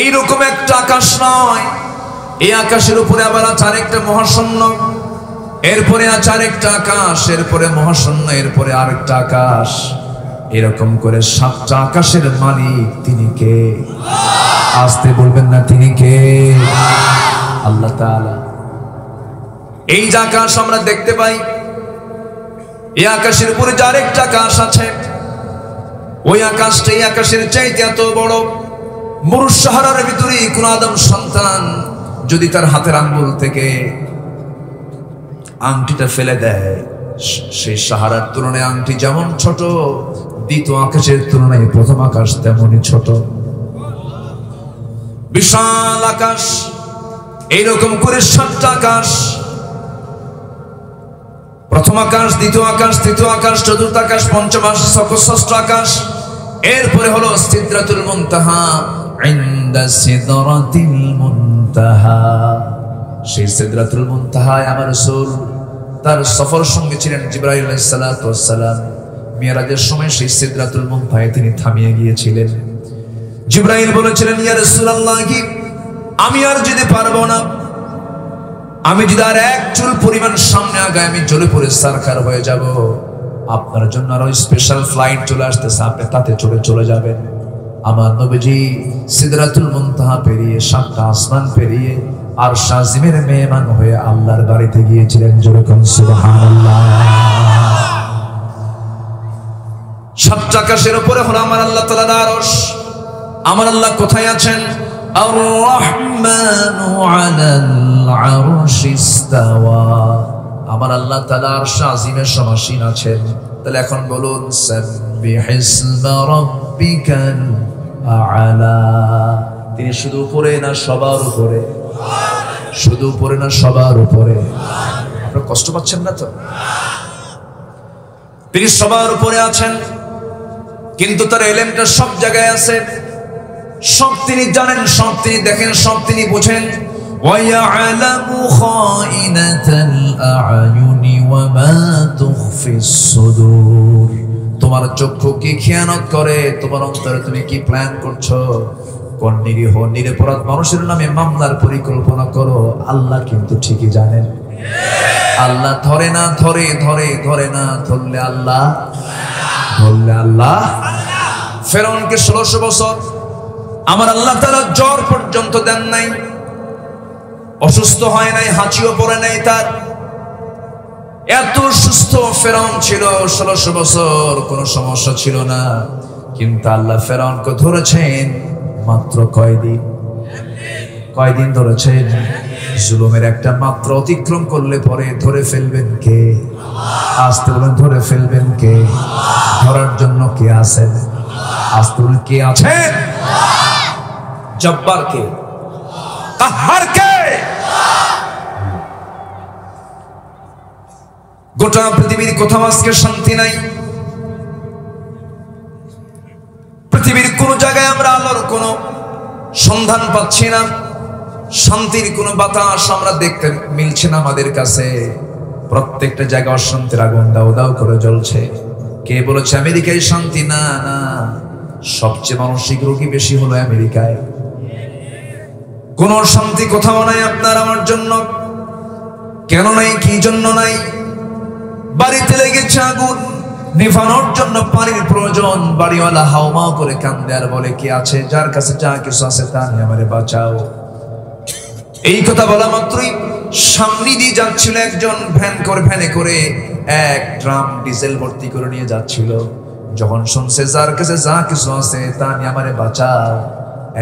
এইরকম একটা আকাশ নয়, এই আকাশের উপরে আবার আছে আরেকটা মহাশূন্য, এরপরে আছে আরেকটা আকাশ, এরপরে মহাশূন্য, এরপরে আরেকটা আকাশ। এরকম করে 7টা আকাশের মালিক তিনি কে? আসতে বলবেন না, তিনি কে? আল্লাহ তাআলা। এই যে আকাশ আমরা দেখতে পাই, এই আকাশের উপরে যে আরেকটা আকাশ আছে, ওই আকাশটা এই আকাশের চাইতে এত বড়। মুরুশ সাহারার ভিতরে কোন আদম সন্তান যদি তার হাতের আঙ্গুল থেকে আংটিটা ফেলে দেয়, সেই সাহারার তুলনায় আংটি যেমন ছোট, দ্বিতীয় আকাশের তুলনায় প্রথম আকাশ তেমনই ছোট। বিশাল আকাশ, এইরকম করে 7টা আকাশ, প্রথম আকাশ, দ্বিতীয় আকাশ, তৃতীয় আকাশ, চতুর্থ আকাশ, পঞ্চম আকাশ, ষষ্ঠ আকাশ। এরপরে হলো সিদরাতুল মুনতাহা, ইনদা সিদরাতিল মুনতাহা। সেই সিদরাতুল মুনতাহায় আমার রাসূল তার সফর সঙ্গে ছিলেন জিবরাইল আলাইহিস সালাতু ওয়াস সালাম। মিরাজের সময় সেই সিদরাতুল মুনতাহায় তিনি থামিয়ে গিয়েছিলেন। জিবরাইল বলেছিলেন, ইয়া রাসূলুল্লাহ, আমি আর যেতে পারবো না, আমি যদি আর এক চুল পরিমাণ সামনে আগাই আমি জ্বলে পড়ে সারখার হয়ে যাব। আপনার জন্য আরো স্পেশাল ফ্লাইট চলে আসতেছে, আপনি তাতে চলে যাবেন। আমার নবীজি সিদরাতুল মুনতাহা পেরিয়ে 7টা আসমান পেরিয়ে আর শাজিমের মেহমান হয়ে আল্লাহর বাড়িতে গিয়েছিলেন। যেরকম সুবহানাল্লাহ। 7টা আকাশের উপরে হলো আমার আল্লাহ তাআলার আরশ। আমার আল্লাহ কোথায় আছেন? আর রহমানু আলাল আরশি ইস্তাওয়া। আমার আল্লাহ তাআলা আরশ আজিমের সমাসীন আছেন। তাহলে এখন বলুন, সাব্বিহিসমা রাব্বিকাল আ'লা। তিনি শুধু উপরে না সবার উপরে? শুধু উপরে না সবার উপরে? আপনারা কষ্ট পাচ্ছেন না তো? তিনি সবার উপরে আছেন, কিন্তু তার ইলমটা সব জায়গায় আছে, সব তিনি জানেন, সব তিনি দেখেন, সব তিনি বোঝেন। ওয়ায়ালামু খাইনাতাল আ'য়ুনি ওয়া মা তুখফিস সুদূর। তোমার চক্ষু কি খেয়ানত করে, তোমার অন্তরে তুমি কি প্ল্যান করছো, কোন নিরীহ নিরপরাধ মানুষের নামে মামলার পরিকল্পনা করো, আল্লাহ কিন্তু ঠিকই জানেন। আল্লাহ ধরে না, ধরে না, ধরলে আল্লাহ, ফেরাউনকে 1600 বছর আমার আল্লাহ তাআলা জ্বর পর্যন্ত দেন নাই, অসুস্থ হয় নাই, হাঁচিও পড়ে নাই। তার এত সুস্থ ফেরাউন ছিল, 1600 বছর কোনো সমস্যা ছিল না। কিন্তু আল্লাহ ফেরাউনকে ধরেছেন মাত্র কয়দিন ধরেছেন? জুলুমের একটা মাত্রা অতিক্রম করলে পরে ধরে ফেলবেন কে? আসতে বলেন, ধরে ফেলবেন কে? ধরার জন্য কে আছেন? আসতে বলেন, কে আছেন? জব্বার কে? কাহ্হার কে? গোটা পৃথিবীর কোথাও আজকে শান্তি নাই। পৃথিবীর কোন জায়গায় আমরা আলোর কোনো সন্ধান পাচ্ছি না, শান্তির কোনো বাতাস আমরা দেখতে মিলছে না আমাদের কাছে। প্রত্যেকটা জায়গায় অশান্তির আগুন দাউ দাউ করে জ্বলছে। কে বলেছে আমেরিকায় শান্তি? না, সবচেয়ে মানসিক রোগী বেশি হলো আমেরিকায়। কোন শান্তি কোথাও নাই আপনার আমার জন্য। কেন নাই? কি জন্য নাই? বাড়িতে লেগেছে আগুন, নিভানোর জন্য পানির প্রয়োজন। বাড়িওয়ালা হাওমাও করে কান্দে আর বলে, কে আছে যার কাছে যা কিছু আছে তা নিয়ে আমারে বাঁচাও। এই কথা বলা মাত্রই সামনে দিয়ে যাচ্ছিল একজন ভ্যানে করে 1 ড্রাম ডিজেল ভর্তি করে নিয়ে যাচ্ছিল। যখন শুনছে যার কাছে যা কিছু আছে তা নিয়ে আমারে বাঁচাও,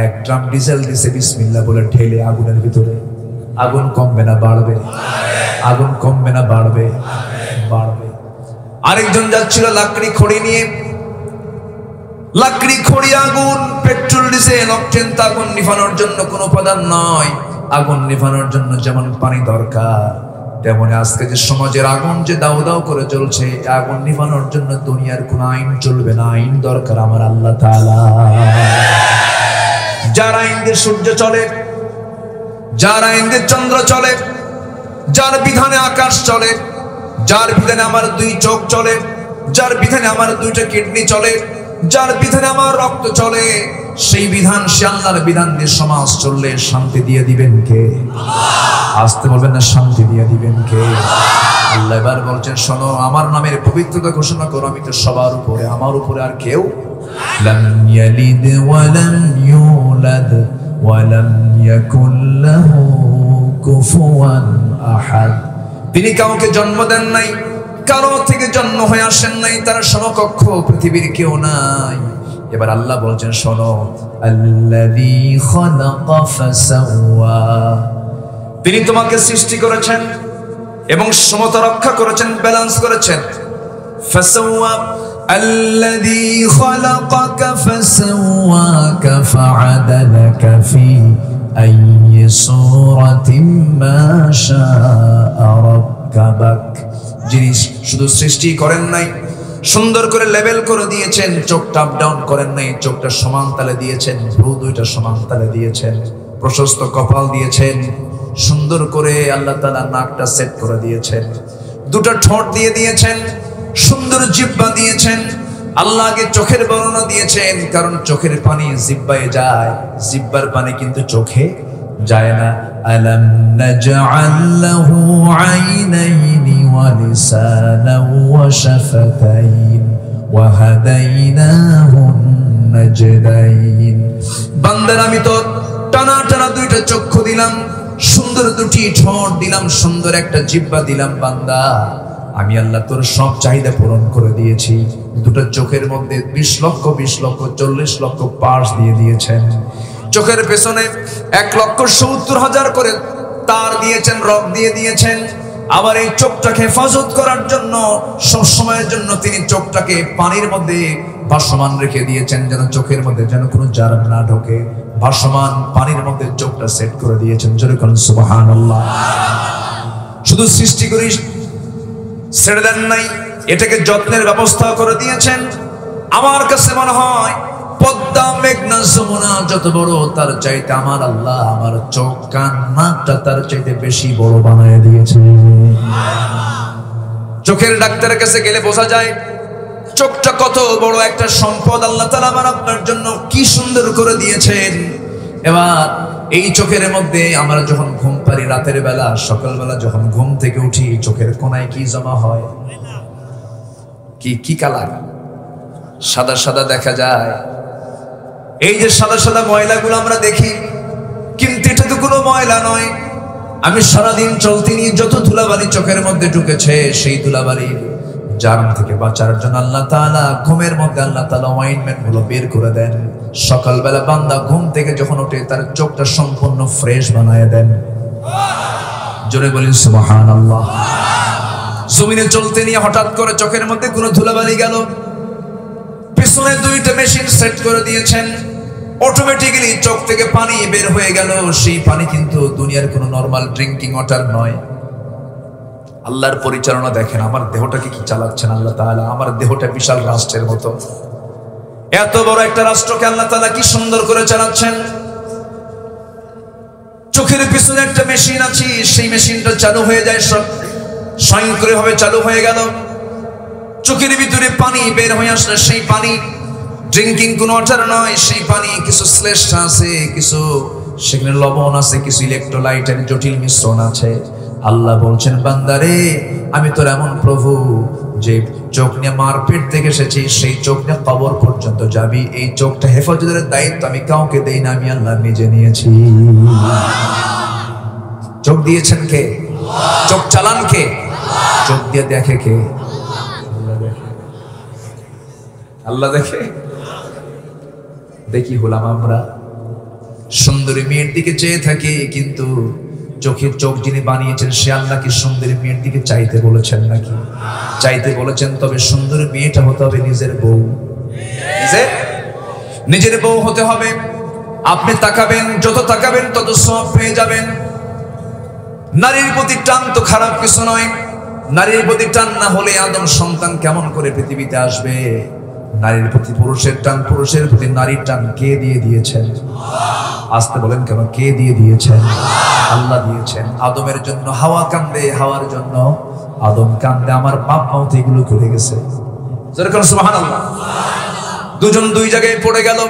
1 ড্রাম ডিজেল দিছে বিসমিল্লাহ বলে ঢেলে আগুনের ভিতরে। আগুন কমবে না বাড়বে? আগুন কমবে না বাড়বে? আরেকজন যাচ্ছিল লাকড়ি খড়ি নিয়ে, লাকড়ি খড়ি আগুন, পেট্রোল ডিজেল অকটেন, আগুন নিভানোর জন্য কোনো উপাদান নয়। আগুন নিভানোর জন্য যেমন পানি দরকার, তেমন আজকে যে সমাজের আগুন যে দাউ দাউ করে জ্বলছে, আগুন নিভানোর জন্য দুনিয়ার কোনো আইন চলবে না, আইন দরকার আমার আল্লাহ তাআলা। যার আইন দিয়ে সূর্য চলে, যার আইন দিয়ে চন্দ্র চলে, যার বিধানে আকাশ চলে, যার বিধানে আমার 2 চোখ চলে, যার বিধানে আমার 2টা কিডনি চলে, যার বিধানে আমার রক্ত চলে, সেই বিধান, সে আল্লাহর বিধান দিয়ে সমাজ চললে শান্তি দিয়ে দিবেন কে? আসতে বলবেন না, শান্তি দিয়ে দিবেন কে? আল্লাহ এবার বলছেন, শোনো, আমার নামের পবিত্রতা ঘোষণা করো, আমি তো সবার উপরে, আমার উপরে আর কেউ। লাম ইয়ালিদ ওয়া লাম ইউলাদ ওয়া লাম ইয়াকুল লাহু কুফুয়ান আহাদ। তিনি কাউকে জন্ম দেন নাই, কারো থেকে জন্ম হয়ে আসেন নাই, তার সমকক্ষ পৃথিবীর কেউ নাই। এবার আল্লাহ বলছেন, শোনো, আল্লাযী খালাকা ফাসাওয়া, তিনি তোমাকে সৃষ্টি করেছেন এবং সমতা রক্ষা করেছেন, ব্যালেন্স করেছেন। ফাসাওয়া আল্লাযী খালাকাকা ফাসাওয়াকা ফাআদালাকা ফি আইয়ি সূরাতিন মা শাআ রাক্কাবাক। যিনি শুধু সৃষ্টি করেন নাই, সুন্দর করে লেভেল করে দিয়েছেন, চোখটা আপ ডাউন করেন নাই, চোখটা সমান তালে দিয়েছেন, ভ্রু দুইটা সমান তালে দিয়েছেন, প্রশস্ত কপাল দিয়েছেন, সুন্দর করে আল্লাহ তাআলা নাকটা সেট করে দিয়েছেন, দুটো ঠোঁট দিয়ে দিয়েছেন, সুন্দর জিহ্বা দিয়েছেন। আল্লাহ আগে চোখের বর্ণনা দিয়েছেন, কারণ চোখের পানি জিহ্বায় যায়, জিহ্বার পানি কিন্তু চোখে যায় না। আলাম নাজআল লাহু আইনাইনি ওয়া লিসানান ওয়া শাফাতাইন ওয়া হাদাইনাহুন নাজদাইন। বান্দার আমি তো টানা টানা দুইটা চক্ষু দিলাম, সুন্দর দুটি ঠোঁট দিলাম, সুন্দর একটা জিহ্বা দিলাম। বান্দা, আমি আল্লাহ তোর সব চাহিদা পূরণ করে দিয়েছি। দুটো চোখের মধ্যে 20 লক্ষ 40 লক্ষ পার্স দিয়ে দিয়েছেন। চোখের পেছনে 1,70,000 করে তার দিয়েছেন, রক দিয়ে দিয়েছেন। আবার এই চোখটাকে হেফাজত করার জন্য, সব সময়ের জন্য তিনি চোখটাকে পানির মধ্যে ভাসমান রেখে দিয়েছেন, যেন চোখের মধ্যে যেন কোনো জার্ম না ঢোকে। ভাসমান পানির মধ্যে চোখটা সেট করে দিয়েছেন। জোরে বলেন সুবহানাল্লাহ। শুধু সৃষ্টি করি ছেড়ে দেন নাই, এটাকে যত্নের ব্যবস্থা করে দিয়েছেন। আমার কাছে মনে হয় পদ্মা, মেঘনা, যমুনা যত বড়, তার চাইতে আমার আল্লাহ আমার চোখ, কান, নাকটা তার চাইতে বেশি বড় বানায় দিয়েছে। চোখের ডাক্তারের কাছে গেলে বোঝা যায় চোখটা কত বড় একটা সম্পদ আল্লাহ তাআলা আমার আপনার জন্য কি সুন্দর করে দিয়েছেন। এবার এই চোখের মধ্যে আমরা যখন ঘুম পারি, রাতের বেলা, সকালবেলা যখন ঘুম থেকে উঠি, চোখের কোনায় কি জমা হয়? কি কালার? সাদা সাদা দেখা যায়। এই যে সাদা সাদা ময়লাগুলো আমরা দেখি, কিন্তু এটা তো কোনো ময়লা নয়। আমি সারাদিন চলতে নিয়ে যত ধুলাবালি চোখের মধ্যে ঢুকেছে, সেই ধুলাবালি জার্ম থেকে বাঁচার জন্য আল্লাহ তাআলা ঘুমের মধ্যে আল্লাহ তাআলা অয়েন্টমেন্ট গুলো বের করে দেন। সকালবেলা বান্দা ঘুম থেকে যখন ওঠে, তার চোখটা সম্পূর্ণ ফ্রেশ বানায় দেন। জোরে বলেন সুবহানাল্লাহ। জমিনে চলতে নিয়ে হঠাৎ করে চোখের মধ্যে কোনো ধুলাবালি গেল, পিছনে দুইটা মেশিন সেট করে দিয়েছেন, অটোমেটিক্যালি চোখ থেকে পানি বের হয়ে গেল। সেই পানি কিন্তু দুনিয়ার কোনো নরমাল ড্রিঙ্কিং ওয়াটার নয়। আল্লাহর পরিচালনা দেখেন, আমার দেহটাকে কি চালাচ্ছেন আল্লাহ তাআলা। আমার দেহটা বিশাল রাষ্ট্রের মতো, এত বড় একটা রাষ্ট্রকে আল্লাহ তাআলা কি সুন্দর করে চালাচ্ছেন। চোখের পিছনে একটা মেশিন আছে, সেই মেশিনটা চালু হয়ে যায়, সব স্বয়ংক্রিয়ভাবে চালু হয়ে গেল। চোখের ভিতরে পানি বের হয়ে আসলে সেই পানি ড্রিঙ্কিং কোন ওয়াটার নয়, সেই পানি কিছু শ্লেষ্ঠ আছে, কিছু সেখানে লবণ আছে, কিছু ইলেকট্রোলাইটের জটিল মিশ্রণ আছে। আল্লাহ বলছেন, বান্দারে, আমি তোর এমন প্রভু যে চোখ নিয়ে মারপেট থেকে এসেছি, সেই চোখ নিয়ে কবর পর্যন্ত যাবি। এই চোখটা হেফাজতের দায়িত্ব আমি কাউকে দেই না, আমি আল্লাহ নিজে নিয়েছি। চোখ দিয়েছেন কে? চোখ চালান কে? চোখ দিয়ে দেখে কে? আল্লাহ দেখে। দেখি হলাম আমরা, সুন্দরী মেয়ের দিকে চেয়ে থাকি, কিন্তু চোখের চোখ যিনি বানিয়েছেন সে আল্লাহ কি সুন্দরী মেয়ের দিকে চাইতে বলেছেন নাকি? চাইতে বলেছেন, তবে সুন্দরী মেয়েটা হতে হবে নিজের বউ। নিজের বউ হতে হবে। আপনি তাকাবেন, যত তাকাবেন তত সওয়াব পেয়ে যাবেন। নারীর প্রতি টান তো খারাপ কিছু নয়। নারীর প্রতি টান না হলে আদম সন্তান কেমন করে পৃথিবীতে আসবে? নারীর প্রতি পুরুষের টান, পুরুষের প্রতি নারীর টান কে দিয়ে দিয়েছেন? আসতে বলেন কেন? কে দিয়ে দিয়েছেন? আল্লাহ দিয়েছেন। আদমের জন্য হাওয়া কান্দে, হাওয়ার জন্য আদম কান্দে। আমার বাপ মাও তো এগুলো করে গেছে। যেরকম সুবহানাল্লাহ। দুজন দুই জায়গায় পড়ে গেল।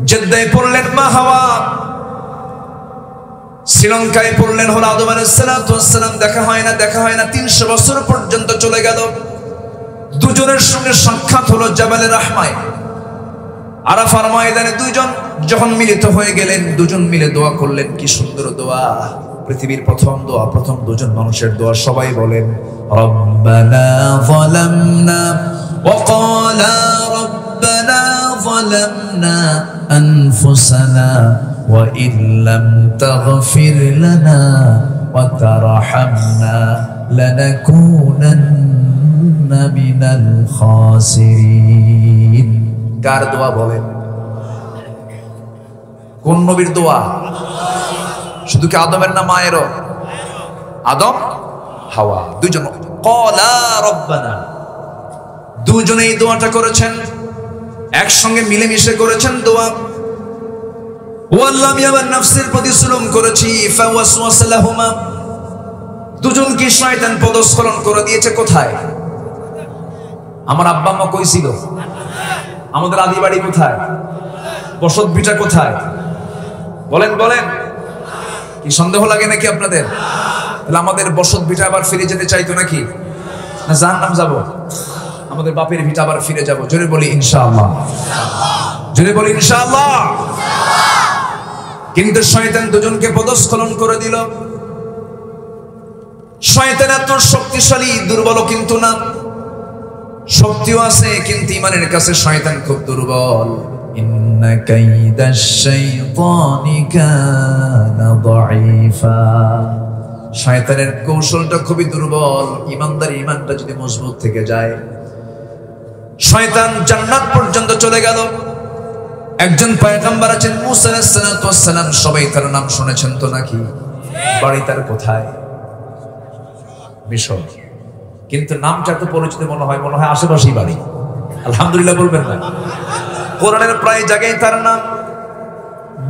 জেদ্দায় পড়লেন মা হাওয়া, শ্রীলঙ্কায় পড়লেন হলো আদম আলাইহিস সালাম। দেখা হয় না 300 বছর পর্যন্ত চলে গেল। দুজনের সঙ্গে সাক্ষাৎ হলো জাবালে রাহমায়, আরাফার ময়দানে। দুইজন যখন মিলিত হয়ে গেলেন, দুজন মিলে দোয়া করলেন। কি সুন্দর দোয়া, পৃথিবীর প্রথম দোয়া, প্রথম দুজন মানুষের দোয়া। সবাই বলেন রব্বানা যালামনা ওয়া ক্বালা রব্বানা যালামনা আনফুসানা ওয়া ইল্লাম তাগফির লানা ওয়া তারহামনা লানাকুনান্না মিনাল খাসিরিন। কার দোয়া বলেন? কোন নবীর দোয়া? শুধু কি আদমের না মায়েরও? আদম হাওয়া দুইজন ক্বালা রব্বানা, দুজনে এই দোয়াটা করেছেন, একসঙ্গে মিলেমিশে করেছেন দোয়া। ওয়াল্লাহ আমি আমার নফসের প্রতি জুলুম করেছি, ফাওয়াসওয়াসা লাহুমা, দুজনকে শয়তান পদস্খলন করে দিয়েছে। কোথায়? আমার আব্বা আম্মা কই ছিল? আমাদের আদি বাড়ি কোথায়? বসত ভিটা কোথায়? বলেন বলেন। কি সন্দেহ লাগে নাকি আপনাদের? তাহলে আমাদের বসত ভিটা আবার ফিরে যেতে চাইতো নাকি? না জাহান্নাম যাব? আমাদের বাপের ভিটা আবার ফিরে যাব। জোরে বলি ইনশাআল্লাহ, জোরে বলি ইনশাআল্লাহ। কিন্তু শয়তান দুজনকে পদস্খলন করে দিল। শয়তান এত শক্তিশালী, দুর্বল কিন্তু না। শক্তিও আছে কিন্তু ইমানের কাছে শয়তান খুব দুর্বল। ইন্না কাইদাশ শাইতানি কানা দাঈফা, শয়তানের কৌশলটা খুবই দুর্বল। ইমানদার ইমানটা যদি মজবুত থেকে যায়, শয়তান জান্নাত পর্যন্ত চলে গেল। একজন পয়গম্বর আছেন মুসা আলাইহিস সালাম, সবাই তার নাম শুনেছেন তো নাকি? বাড়ি তার কোথায়? মিশর। কিন্তু নামটা তো পরিচিত মনে হয় আশেপাশেই বাড়ি। আলহামদুলিল্লাহ বলবেন না? কোরআনের প্রায় জায়গায় তার নাম,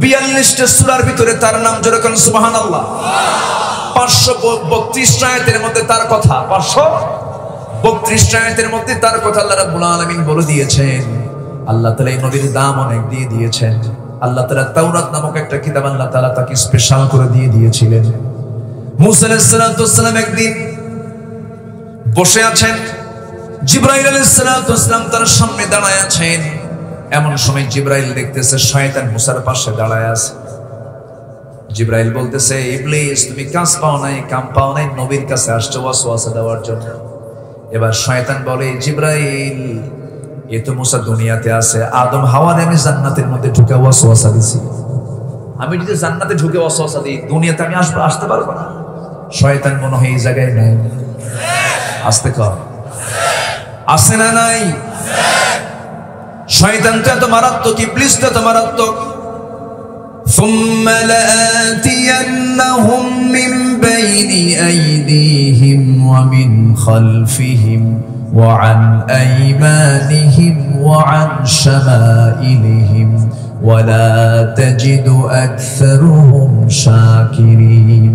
42টা সূরার ভিতরে তার নাম। যেরকম সুবহানাল্লাহ। 532 আয়াতের মধ্যে তার কথা, 532 আয়াতের মধ্যে তার কথা আল্লাহ রাব্বুল আলামিন বলে দিয়েছেন। আল্লাহ তাআলা এই নবীর দাম অনেক দিয়ে দিয়েছেন। আল্লাহ তাআলা তাওরাত নামক একটা কিতাব আল্লাহ তাআলা তাকে স্পেশাল করে দিয়ে দিয়েছিলেন। মুসা আলাইহিস সালাম একদিন বসে আছেন, জিবরাইল আলাইহিস সালাম তার সামনে দাঁড়ায় আছেন। এমন সময় জিবরাইল দেখতেছে শয়তান মুসার পাশে দাঁড়ায় আছে। জিবরাইল বলতেছে, ইবলিস তুমি কাজ পাও নাই, কাম পাও নাই, নবীর কাছে আসছো ওয়াসওয়াসা দেওয়ার জন্য। এবার শয়তান বলে, জিবরাইল এ তো মুসা দুনিয়াতে আছে, আদম হাওয়ার আমি জান্নাতের মধ্যে ঢুকে ওয়াসওয়াসা দিছি। আমি যদি জান্নাতে ঢুকে ওয়াসওয়াসা দিই, দুনিয়াতে আমি আসতে পারবো না। শয়তান মনে হয় এই জায়গায় নাই। আসতে কর, আসে না নাই? শয়তান তো এত মারাত্মক, ইবলিস তো এত মারাত্মক। ثم لآتينهم من بين أيديهم ومن خلفهم وعن أيمانهم وعن شمائلهم ولا تجد أكثرهم شاكرين।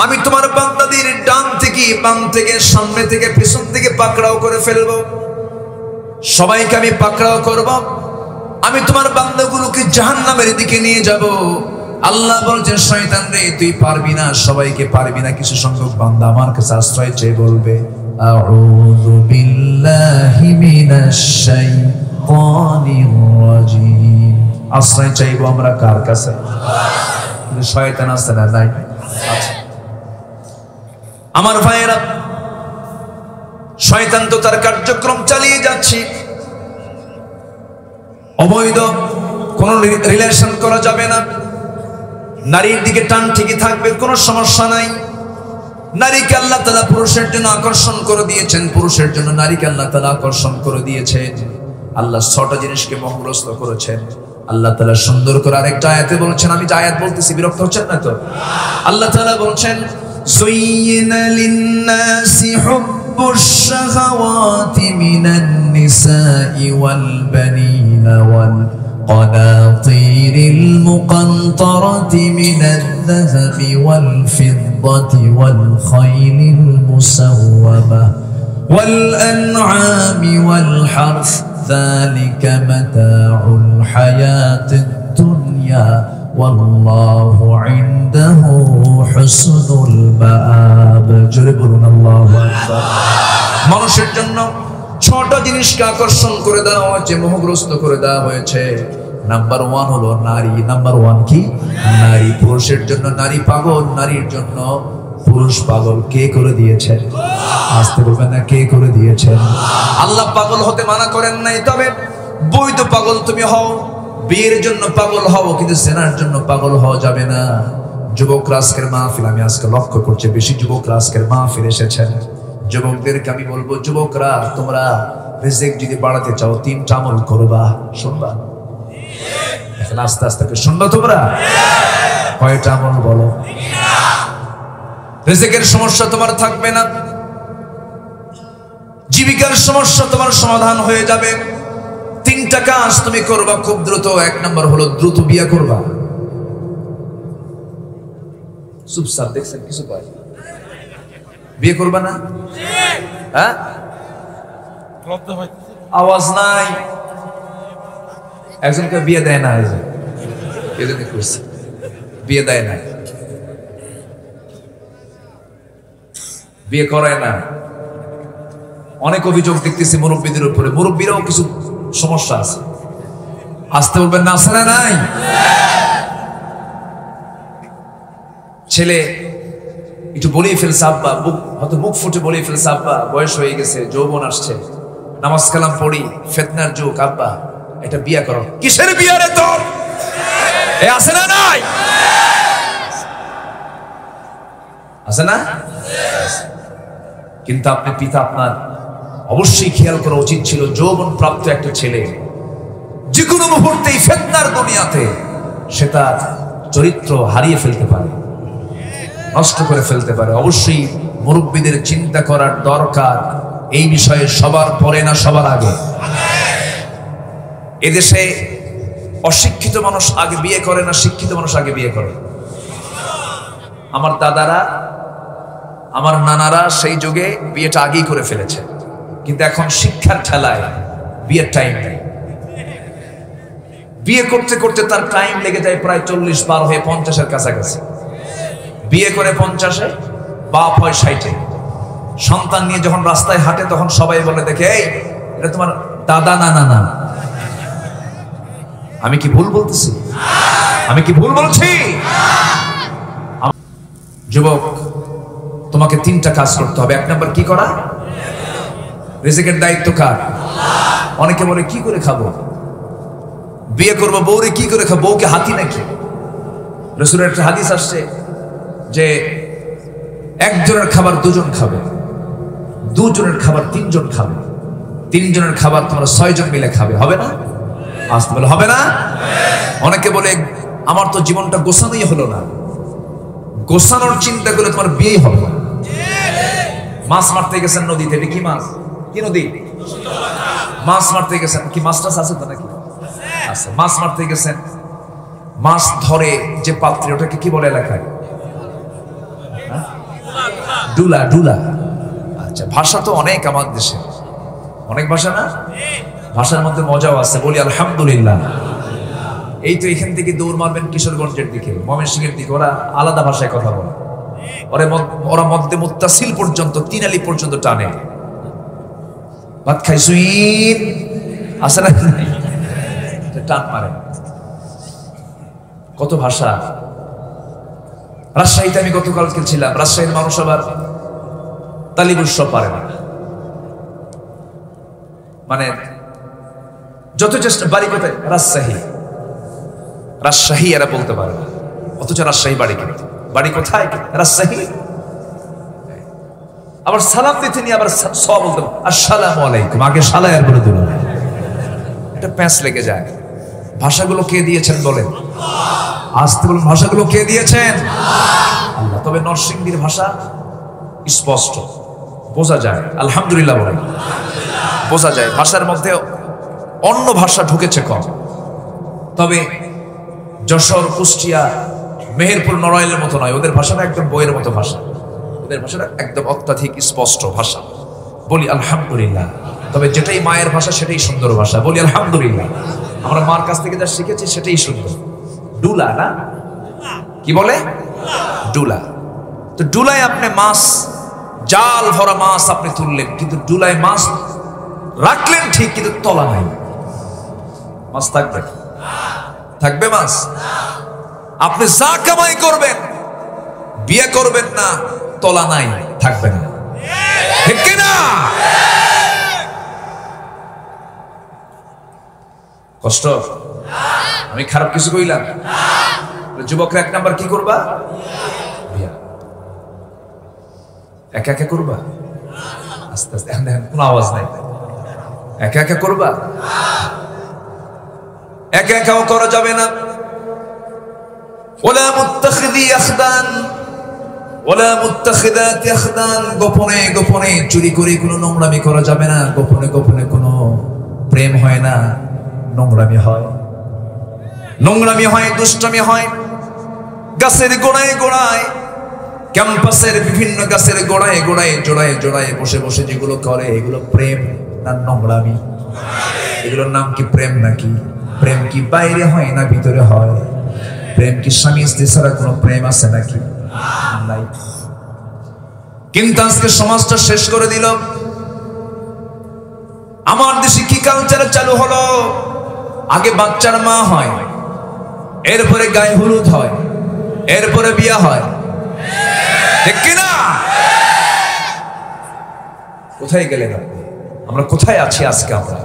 আমি তোমার বান্দাদের ডান থেকে বাম থেকে সামনে থেকে পিছন থেকে পাকড়াও করে ফেলবো। সবাইকে আমি পাকড়াও করব। আমি তোমার বান্দাগুলোকে জাহান্নামের দিকে নিয়ে যাব। আল্লাহ বলছেন, শয়তান রে তুই পারবি না, সবাইকে পারবি না। কিছু সংখ্যক বান্দা আমার কাছে আশ্রয় চেয়ে বলবে, আউযু বিল্লাহি মিনাশ শাইতানির রাজিম। আশ্রয় চাইবো আমরা কার কাছে? শয়তান আছে না নাই? আচ্ছা আমার ভাইয়েরা, শয়তান তো তার কার্যক্রম চালিয়ে যাচ্ছে। অবৈধ কোন রিলেশন করা যাবে না। নারীর দিকে টান ঠিকই থাকবে, কোনো সমস্যা নাই। নারীকে আল্লাহ তাআলা পুরুষের জন্য আকর্ষণ করে দিয়েছেন, পুরুষের জন্য নারীকে আল্লাহ তাআলা আকর্ষণ করে দিয়েছেন। আল্লাহ 6টা জিনিসকে মোহগ্রস্ত করেছেন। আল্লাহ তাআলা সুন্দর করে আরেকটা আয়াতে বলছেন, আমি যে আয়াত বলতেছি বিরক্ত হচ্ছেন না তো? আল্লাহ তাআলা বলছেন, যুয়িনা লিন-নাসি হুব্বুশ শাহাওয়াতি মিনান নিসাই ওয়াল বানিনা ওয়াল qanatiril muqantarati minadh-dhahabi wal fiddati wal khaylil musawwamah والأنعام والحرث ذلك متاع الحياة الدنيا والله عنده حسن المآب جربون الله أكبر মানুষের জন্য ছোট জিনিসকে আকর্ষণ করে দেওয়া হয়েছে, মোহগ্রস্ত করে দেওয়া হয়েছে। নাম্বার 1 হলো নারী। নাম্বার 1 কি? নারী। পুরুষের জন্য নারী পাগল, নারীর জন্য পুরুষ পাগল। কে করে দিয়েছেন? আসতে বলবেন না, কে করে দিয়েছেন? আল্লাহ পাগল হতে মানা করেন নাই, তবে বৈধ পাগল তুমি হও, বিয়ের জন্য পাগল হও, কিন্তু জেনার জন্য পাগল হওয়া যাবে না। যুবকরা আজকের মাহফিল, আমি আজকে লক্ষ্য করছি বেশি যুবকরা আজকের মাহফিল এসেছেন। যুবকদেরকে আমি বলবো, যুবকরা তোমরা রিজিক যদি বাড়াতে চাও 3টা আমল করবা। শুনবা? এখন আস্তে আস্তে শুনবা তোমরা? কয়টা আমল বলো? রিজিকের সমস্যা তোমার থাকবে না, জীবিকার সমস্যা তোমার সমাধান হয়ে যাবে। 3টা কাজ তুমি করবা খুব দ্রুত। 1 নম্বর হলো দ্রুত বিয়ে করবা। চুপচাপ দেখছেন কিছু কয়? বিয়ে করবা না? হ্যাঁ, আওয়াজ নাই। একজনকে বিয়ে দেয় না, বিয়ে দেয় না, বিয়ে করায় না। অনেক অভিযোগ দেখতেছি মুরব্বীদের উপরে। মুরব্বীরাও কিছু সমস্যা আছে, আসতে বলবেন না, আছে না? নাই। ছেলে একটু বলেই ফেলছে আব্বা, হয়তো মুখ ফুটে বলেই ফেলছে আব্বা বয়স হয়ে গেছে, যৌবন আসছে, নামাজ কালাম পড়ি, ফিতনার যুগ, আব্বা এটা বিয়া করো। কিসের বিয়া রে তোর? এ আছে না? নাই, আছে না? কিন্তু আপনি পিতা, আপনার অবশ্যই খেয়াল করা উচিত ছিল, যৌবন প্রাপ্ত একটা ছেলে যে কোনো মুহূর্তেই ফিতনার দুনিয়াতে সে তার চরিত্র হারিয়ে ফেলতে পারে, নষ্ট করে ফেলতে পারে। অবশ্যই মুরব্বীদের চিন্তা করার দরকার এই বিষয়ে, সবার পরে না সবার আগে। এদেশে অশিক্ষিত মানুষ আগে বিয়ে করে না শিক্ষিত মানুষ আগে বিয়ে করে? আমার দাদারা, আমার নানারা সেই যুগে বিয়েটা আগেই করে ফেলেছে, কিন্তু এখন শিক্ষার ঠেলায় বিয়ের টাইম নেই। বিয়ে করতে করতে তার টাইম লেগে যায় প্রায় 40 পার হয়ে 50-এর কাছাকাছি। বিয়ে করে 50-এ, বাপ হয় 60-এ। সন্তান নিয়ে যখন রাস্তায় হাঁটে তখন সবাই বলে, দেখে এই এটা তোমার দাদা না নানা। আমি কি ভুল বলতেছি? আমি কি ভুল বলছি? যুবক, তোমাকে 3টা কাজ করতে হবে। 1 নম্বর কি করা? রিজিকের দায়িত্ব কার? অনেকে বলে কি করে খাবো, বিয়ে করবো, বউরে কি করে খাবো, বউকে হাতি নাকি? রাসূলের একটা হাদিস আসছে যে একজনের খাবার 2 জন খাবে, 2 জনের খাবার 3 জন খাবে, 3 জনের খাবার তোমরা 6 জন মিলে খাবে। হবে না? আসতে বলে হবে না? অনেকে বলে আমার তো জীবনটা গোছানোই হলো না। গোছানোর চিন্তা করে তোমার বিয়েই হবে না। মাছ মারতে গেছেন নদীতে, এটা কি মাছ? কি নদী? মাছ মারতে গেছেন, কি মাছ টাছ আছে তো নাকি? আছে। মাছ মারতে গেছেন, মাছ ধরে যে পাত্রে, ওটাকে কি বলে এলাকায়? ডুলা। ডুলা। আচ্ছা, ভাষা তো অনেক আমার দেশে, অনেক ভাষা না? ভাষার মধ্যে মজাও আছে, বলি আলহামদুলিল্লাহ। এই তো এখান থেকে দৌড় মারবেন কিশোরগঞ্জের দিকে, ময়মনসিংহের দিকে, ওরা আলাদা ভাষায় কথা বলে। ওরা মধ্যে মুত্তাসিল পর্যন্ত, 3 আলি পর্যন্ত টানে। ভাত খাইছুইন আছে না? টান মারে। কত ভাষা। রাজশাহীতে আমি গতকাল ছিলাম, রাজশাহীর মানুষ আবার তালিবুস পারে না, মানে যত চেষ্টা। বাড়ি কোথায়? রাজশাহী। রাজশাহী এরা বলতে পারে না, অথচ রাজশাহী বাড়ি, কিন্তু বাড়ি কোথায়? রাজশাহী। আবার সালাম দিতে নিয়ে আবার সব বলতে, আসসালামু আলাইকুম, আগে সালায়ার বলে দিল। এটা প্যাঁচ লেগে যায়। ভাষাগুলো কে দিয়েছেন বলেন? আসতে বলুন, ভাষাগুলো কে দিয়েছেন? আল্লাহ। তবে নরসিংদীর ভাষা স্পষ্ট বোঝা যায়, আলহামদুলিল্লাহ বলেন, বোঝা যায়। ভাষার মধ্যে অন্য ভাষা ঢুকেছে কম। তবে যশোর, কুষ্টিয়া, মেহেরপুর, নড়াইলের মতো নয়, ওদের ভাষাটা একদম বইয়ের মতো ভাষা। ওদের ভাষাটা একদম অত্যাধিক স্পষ্ট ভাষা। বলি আলহামদুলিল্লাহ। তবে যেটাই মায়ের ভাষা সেটাই সুন্দর ভাষা, বলি আলহামদুলিল্লাহ। আমরা মার কাছ থেকে যা শিখেছি সেটাই সুন্দর। ডুলা না, কি বলে ডুলা। তো ডুলায় আপনি মাছ, জাল ভরা মাছ আপনি তুললেন, কিন্তু ডুলায় মাছ রাখলেন ঠিক, কিন্তু তলা নাই। মাছ থাকবে? থাকবে মাছ? আপনি যা কামাই করবেন, বিয়ে করবেন না, তলা নাই, থাকবে না, ঠিক কিনা? কষ্ট? আমি খারাপ কিছু কইলাম? যুবকরা এক নাম্বার কি করবা? বিয়া। একা একা করবা? আস্তে আস্তে, দেখেন কোনো আওয়াজ নাই। একা একা করবা? একা একাও করা যাবে না। ওয়ালা মুত্তাখিদি আখদান ওয়ালা মুত্তাখিদাতি আখদান, গোপনে গোপনে চুরি করে কোনো নোংরামি করা যাবে না। গোপনে গোপনে কোনো প্রেম হয় না, নোংরামি হয়। নোংরামি হয়, দুষ্টমি হয়। গাছের গোড়ায় গোড়ায়, ক্যাম্পাসের বিভিন্ন গাছের গোড়ায় গোড়ায়, জোড়ায় জোড়ায় বসে বসে যেগুলো করে, এগুলো প্রেম না নোংরামি? এগুলোর নাম কি প্রেম নাকি? প্রেম কি বাইরে হয় না ভিতরে হয়? প্রেম কি স্বামী স্ত্রী ছাড়া কোনো প্রেম আছে নাকি? নাই। কিন্তু আজকে সমাজটা শেষ করে দিল। আমার দেশে কি কালচার চালু হলো? আগে বাচ্চার মা হয়, এরপরে গায়ে হলুদ হয়, এরপরে বিয়ে হয়, ঠিক কিনা? কোথায় গেলেন আপনি? আমরা কোথায় আছি আজকে? আমরা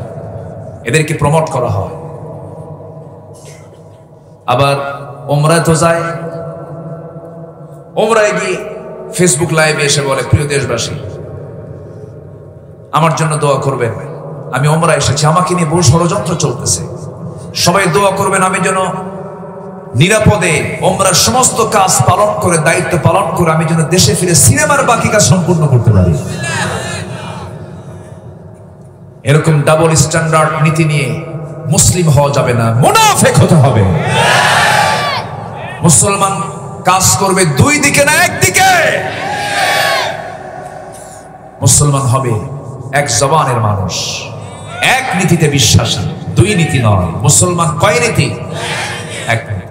এদেরকে প্রমোট করা হয়। আবার ওমরায় তো যায়, ওমরায় গিয়ে ফেসবুক লাইভে এসে বলে, প্রিয় দেশবাসী, আমার জন্য দোয়া করবেন, আমি ওমরা এসেছি, আমাকে নিয়ে বহু ষড়যন্ত্র চলতেছে, সবাই দোয়া করবেন আমি যেন নিরাপদে ওমরার সমস্ত কাজ পালন করে, দায়িত্ব পালন করে আমি যেন দেশে ফিরে সিনেমার বাকি কাজ সম্পূর্ণ করতে পারি। এরকম ডাবল স্ট্যান্ডার্ড নীতি নিয়ে মুসলিম হওয়া যাবে না, মুনাফিক হতে হবে। মুসলমান কাজ করবে দুই দিকে না একদিকে। মুসলমান হবে এক জবানের মানুষ, এক নীতিতে বিশ্বাসী, দুই নীতি নয়। মুসলমান কয় নীতি? এক নীতি।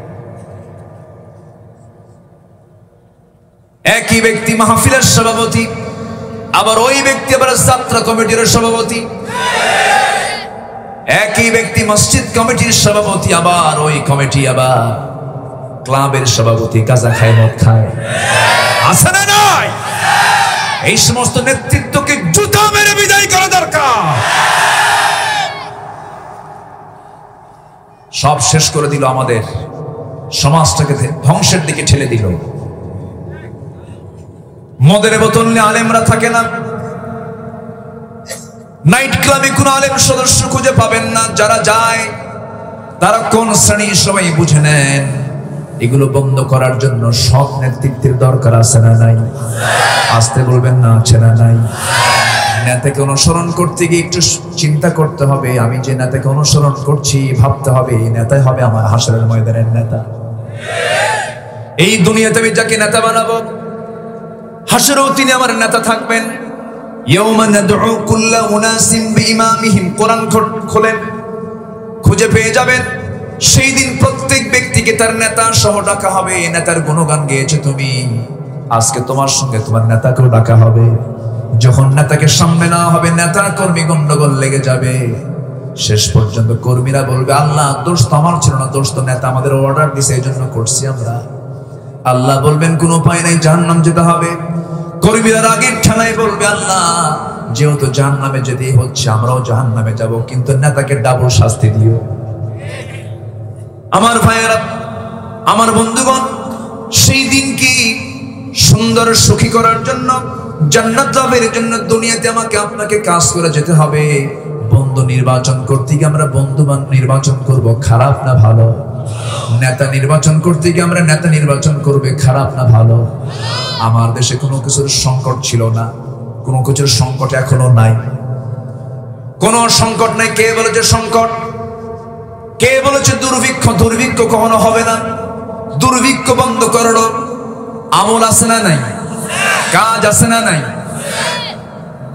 একই ব্যক্তি মাহফিলের সভাপতি, আবার ওই ব্যক্তি আবার যাত্রা কমিটির সভাপতি। একই ব্যক্তি মসজিদ কমিটির সভাপতি, আবার ওই কমিটি আবার ক্লাবের সভাপতি, গাঁজা খায়, মদ খায়। আছে না নাই? এই সমস্ত নেতৃত্বকে জুতা মেরে বিদায় করা দরকার। সব শেষ করে দিল, আমাদের সমাজটাকে ধ্বংসের দিকে ঠেলে দিল। মদের বোতল নিয়ে আলেমরা থাকে না, নাইট ক্লাবে কোন আলেম সদস্য খুঁজে পাবেন না। যারা যায় তারা কোন শ্রেণী সবাই বুঝে নেন। এগুলো বন্ধ করার জন্য সৎ নেতৃত্বের দরকার আছে না নাই? আসতে বলবেন না, আছে না নাই? নেতাকে অনুসরণ করতে গিয়ে একটু চিন্তা করতে হবে, আমি যে নেতাকে অনুসরণ করছি ভাবতে হবে এই নেতাই হবে আমার হাসরের ময়দানের নেতা। এই দুনিয়াতে আমি যাকে নেতা বানাবো, হাসরেও তিনি আমার নেতা থাকবেন। ইয়াউমা নাদউ কুল্লা উনাসিম বিইমামিহিম, কোরআন খোলেন, খুঁজে পেয়ে যাবেন। সেই দিন প্রত্যেক ব্যক্তিকে তার নেতা সহ ডাকা হবে। নেতার গুণগান গেয়েছে তুমি, আজকে তোমার সঙ্গে তোমার নেতাকেও ডাকা হবে। যখন নেতাকে সামনে নেওয়া হবে, নেতা কর্মী গন্ডগোল লেগে যাবে। শেষ পর্যন্ত কর্মীরা বলবে, আল্লাহ দোষ তো আমার ছিল না, দোষ তো নেতা আমাদের অর্ডার দিছে, এই জন্য করছি আমরা। আল্লাহ বলবেন কোন উপায় নাই, জাহান্নাম যেতে হবে। কর্মীরা রাগের ঠেলায় বলবে, আল্লাহ যেহেতু জাহান্নামে যেতেই হচ্ছে, আমরাও জাহান্নামে যাব, কিন্তু নেতাকে ডাবল শাস্তি দিও। আমার ভাইয়েরা, আমার বন্ধুগণ, সেই দিন কি সুন্দর সুখী করার জন্য, জান্নাত লাভের জন্য দুনিয়াতে আমাকে আপনাকে কাজ করে যেতে হবে। বন্ধু নির্বাচন করতে গিয়ে আমরা বন্ধুবান নির্বাচন করব, খারাপ না ভালো? নেতা নির্বাচন করতে গিয়ে আমরা নেতা নির্বাচন করবে, খারাপ না ভালো? আমার দেশে কোনো কিছুর সংকট ছিল না, কোনো কিছুর সংকট এখনো নাই। কোন সংকট নাই। কে বলেছে সংকট? কে বলেছে দুর্ভিক্ষ? দুর্ভিক্ষ কখনো হবে না। দুর্ভিক্ষ বন্ধ করো আমল আছে না নাই? কাজ আছে না নাই?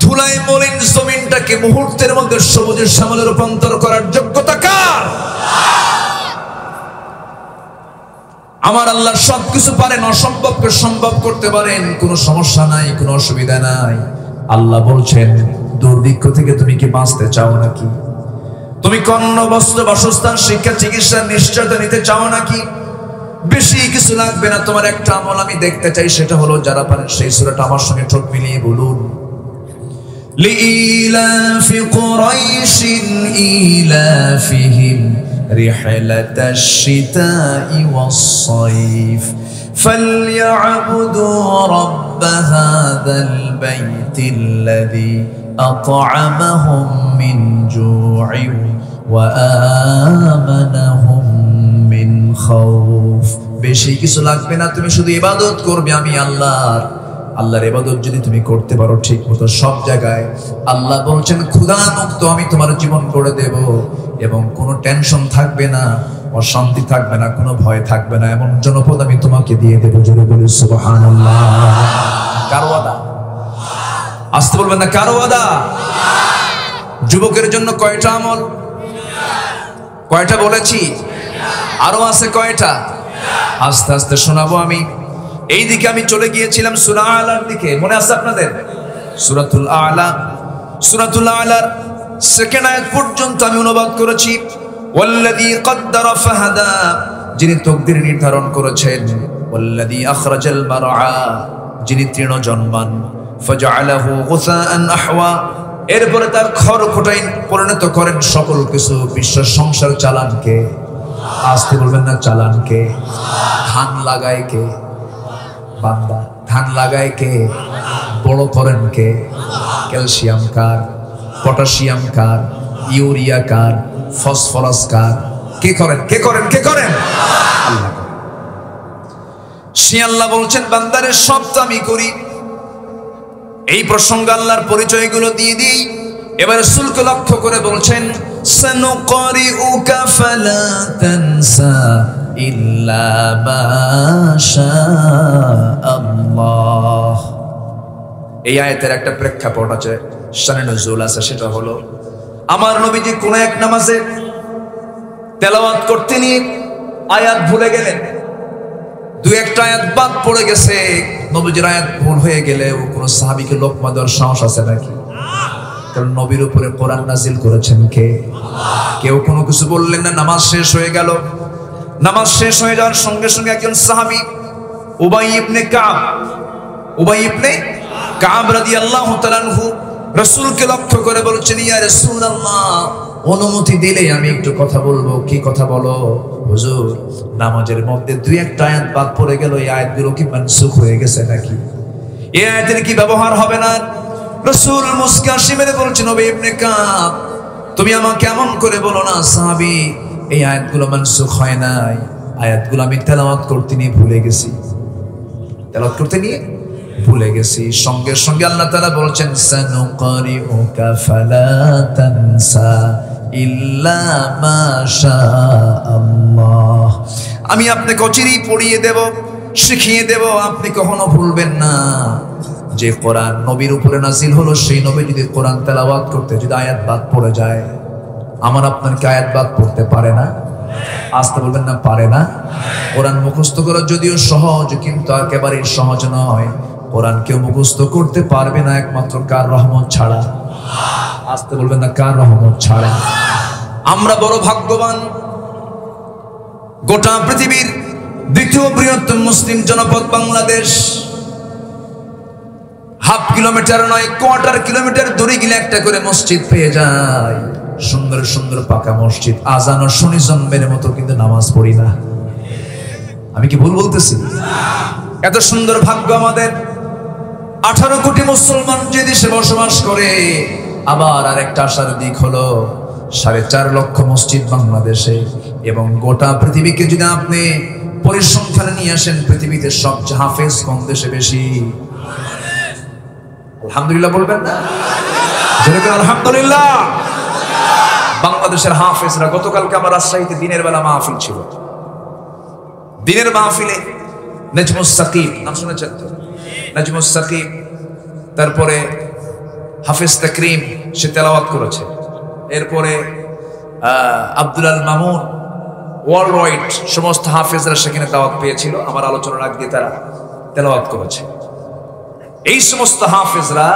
ধুলায় মলিন জমিনটাকে মুহূর্তের মধ্যে সবুজের শ্যামলে রূপান্তর করার যোগ্যতা কার? আমার আল্লাহ সবকিছু পারেন, অসম্ভবকে সম্ভব করতে পারেন, কোনো সমস্যা নাই, কোনো অসুবিধা নাই। আল্লাহ বলছেন, দুর্ভিক্ষ থেকে তুমি কি বাঁচতে চাও নাকি? তুমি কর্ণ বস্ত্র বাসস্থান শিক্ষা চিকিৎসার নিশ্চয়তা নিতে চাও নাকি? বেশি কিছু লাগবে না, তোমার একটা আমল আমি দেখতে চাই, সেটা হলো যারা পারেন সেই সূরাটা আমার সঙ্গে ঠোঁট মিলিয়ে বলুন। লিইলাফি কুরাইশিন ইলাফিহিম রিহলাতাশ শিতাই ওয়াস সাইফ ফালইয়াবুদু রাব্ব হাযাল বাইতিল্লাযী আত'আমাহুম মিন জু'ইন ওয়া আমানাহুম মিন খাউফ। বেশি কিছু লাগবে না, তুমি শুধু ইবাদত করবে আমি আল্লাহর। আল্লাহর ইবাদত যদি তুমি করতে পারো ঠিক মতো সব জায়গায়, আল্লাহ বলছেন ক্ষুধা মুক্ত আমি তোমার জীবন করে দেব, এবং কোনো টেনশন থাকবে না, অশান্তি থাকবে না, কোনো ভয় থাকবে না, এমন জনপদ আমি তোমাকে দিয়ে দেবো। জোরে বলি সুবহানাল্লাহ। কার ওয়াদা? আসতে বলবেন না, কার ওয়াদা? যুবকের জন্য কয়টা আমল? কয়টা বলেছি? আরো আছে কয়টা? আস্তে আস্তে শোনাবো আমি। এই দিকে আমি চলে গিয়েছিলাম সূরা আলার দিকে, মনে আছে আপনাদের? সূরাতুল আলা, সূরাতুল আলার সেকেন্ড আয়াত পর্যন্ত আমি অনুবাদ করেছি। ওয়াল্লাযী কদ্দারা ফাহাদা, যিনি তকদির নির্ধারণ করেছেন। ওয়াল্লাযী আখরাজাল মারআ, যিনি তৃণ জন্মান। ফাজআলাহু গুসাআন আহওয়া, এরপরে তার খড়কুটায় পরিণত করেন সকল কিছু। বিশ্ব সংসার চালান কে? আসতে বলবেন না, চালান কে? ধান লাগায় কে? বান্দা। ধান লাগায় কে? বড় করেন কে? ক্যালসিয়াম কার? পটাশিয়াম কার? ইউরিয়া কার? ফসফরাস কার? কে করেন? কে করেন? কে করেন? আল্লাহ। সে আল্লাহ বলছেন বান্দারে সব তো আমি করি। এই প্রসঙ্গে আল্লাহর পরিচয়গুলো দিয়ে দিই। এবার রাসূলকে লক্ষ্য করে বলছেন, সানুকরিউকা ফালা তানসা ইল্লা মা শাআল্লাহ। এই আয়াতের একটা প্রেক্ষাপট আছে, শানে নুজুল আছে, সেটা হলো আমার নবীজি কোন এক নামাজে তেলাওয়াত করতে নিয়ে আয়াত ভুলে গেলেন। দু একটা আয়াত বাদ পড়ে গেছে। নবীজির আয়াত ভুল হয়ে গেলে ও কোন সাহাবীকে লোকমা দেওয়ার সাহস আছে নাকি? কারণ নবীর উপরে কোরআন নাজিল করেছেন কে? কেউ কোনো কিছু বললেন না। নামাজ শেষ হয়ে গেল। নামাজ শেষ হয়ে যাওয়ার সঙ্গে সঙ্গে একজন সাহাবী উবাই ইবনে কাব রাদিয়াল্লাহু তাআলা আনহু রাসূলকে লক্ষ্য করে বলছেন, ইয়া রাসূলুল্লাহ, অনুমতি দিলে আমি একটু কথা বলবো। কি কথা বলো? হুজুর, নামাজের মধ্যে দুই একটা আয়াত বাদ পড়ে গেল, এই আয়াতগুলো কি মানসুখ হয়ে গেছে নাকি? এই আয়াতের কি ব্যবহার হবে না? রাসূল মুস্কা হাসি মেরে বলছেন, উবাই ইবনে কাব, তুমি আমাকে এমন করে বলো না। সাহাবী, এই আয়াতগুলো মানসুখ হয় নাই, আয়াতগুলো আমি তেলাওয়াত করতে নিয়ে ভুলে গেছি। তেলাওয়াত করতে নিয়ে ভুলে গেছি। সঙ্গে সঙ্গে আল্লাহ তাআলা বলছেন, সানুকরিউকা ফালা তানসা ইল্লা মা শাআল্লাহ। আমি আপনাকে অচিরেই পড়িয়ে দেব, শিখিয়ে দেব, আপনি কখনো ভুলবেন না। যে কোরআন নবীর উপরে নাজিল হলো, সেই নবী যদি কোরআন তেলাওয়াত করতে যদি আয়াত বাদ পড়ে যায়, আমার আপনার কি আয়াত বাদ পড়তে পারে না? আসতে বলবেন না, পারে না। কোরআন মুখস্থ করা যদিও সহজ, কিন্তু একেবারেই সহজ নয়। কোরআন কেউ মুখস্থ করতে পারবে না একমাত্র কার রহমত ছাড়া। আসতে বলবেন না, কার রহমত ছাড়া। আমরা বড় ভাগ্যবান। গোটা পৃথিবীর দ্বিতীয় বৃহত্তম মুসলিম জনপদ বাংলাদেশ। হাফ কিলোমিটার নয়, কোয়ার্টার কিলোমিটার দূরে গেলে একটা করে মসজিদ পেয়ে যায়। সুন্দর সুন্দর পাকা মসজিদ। আজান ও শুনি জন্মের মতো, কিন্তু নামাজ পড়ি না। আমি কি ভুল বলতেছি? এত সুন্দর ভাগ্য আমাদের। 18 কোটি মুসলমান যে দেশে বসবাস করে। আবার আরেকটা আশার দিক হলো 4.5 লক্ষ মসজিদ বাংলাদেশে। এবং গোটা পৃথিবীকে যদি আপনি পরিসংখ্যানে নিয়ে আসেন, পৃথিবীতে সবচেয়ে হাফেজ কোন দেশে বেশি? আলহামদুলিল্লাহ বলবেন না? যেরকম আলহামদুলিল্লাহ। বাংলাদেশের হাফেজরা, গতকালকে আমার রাজশাহীতে দিনের বেলা মাহফিল ছিল। দিনের মাহফিলে নাজমুস সাকিব, নাম শুনেছেন তো? নাজমুস সাকিব, তারপরে হাফেজ তাকরিম সে তেলাওয়াত করেছে। এরপরে আব্দুল আল মামুন, ওয়ার্ল্ড ওয়াইড সমস্ত হাফেজরা সেখানে দাওয়াত পেয়েছিল, আমার আলোচনার আগ দিয়ে তারা তেলাওয়াত করেছে। এই সমস্ত হাফেজরা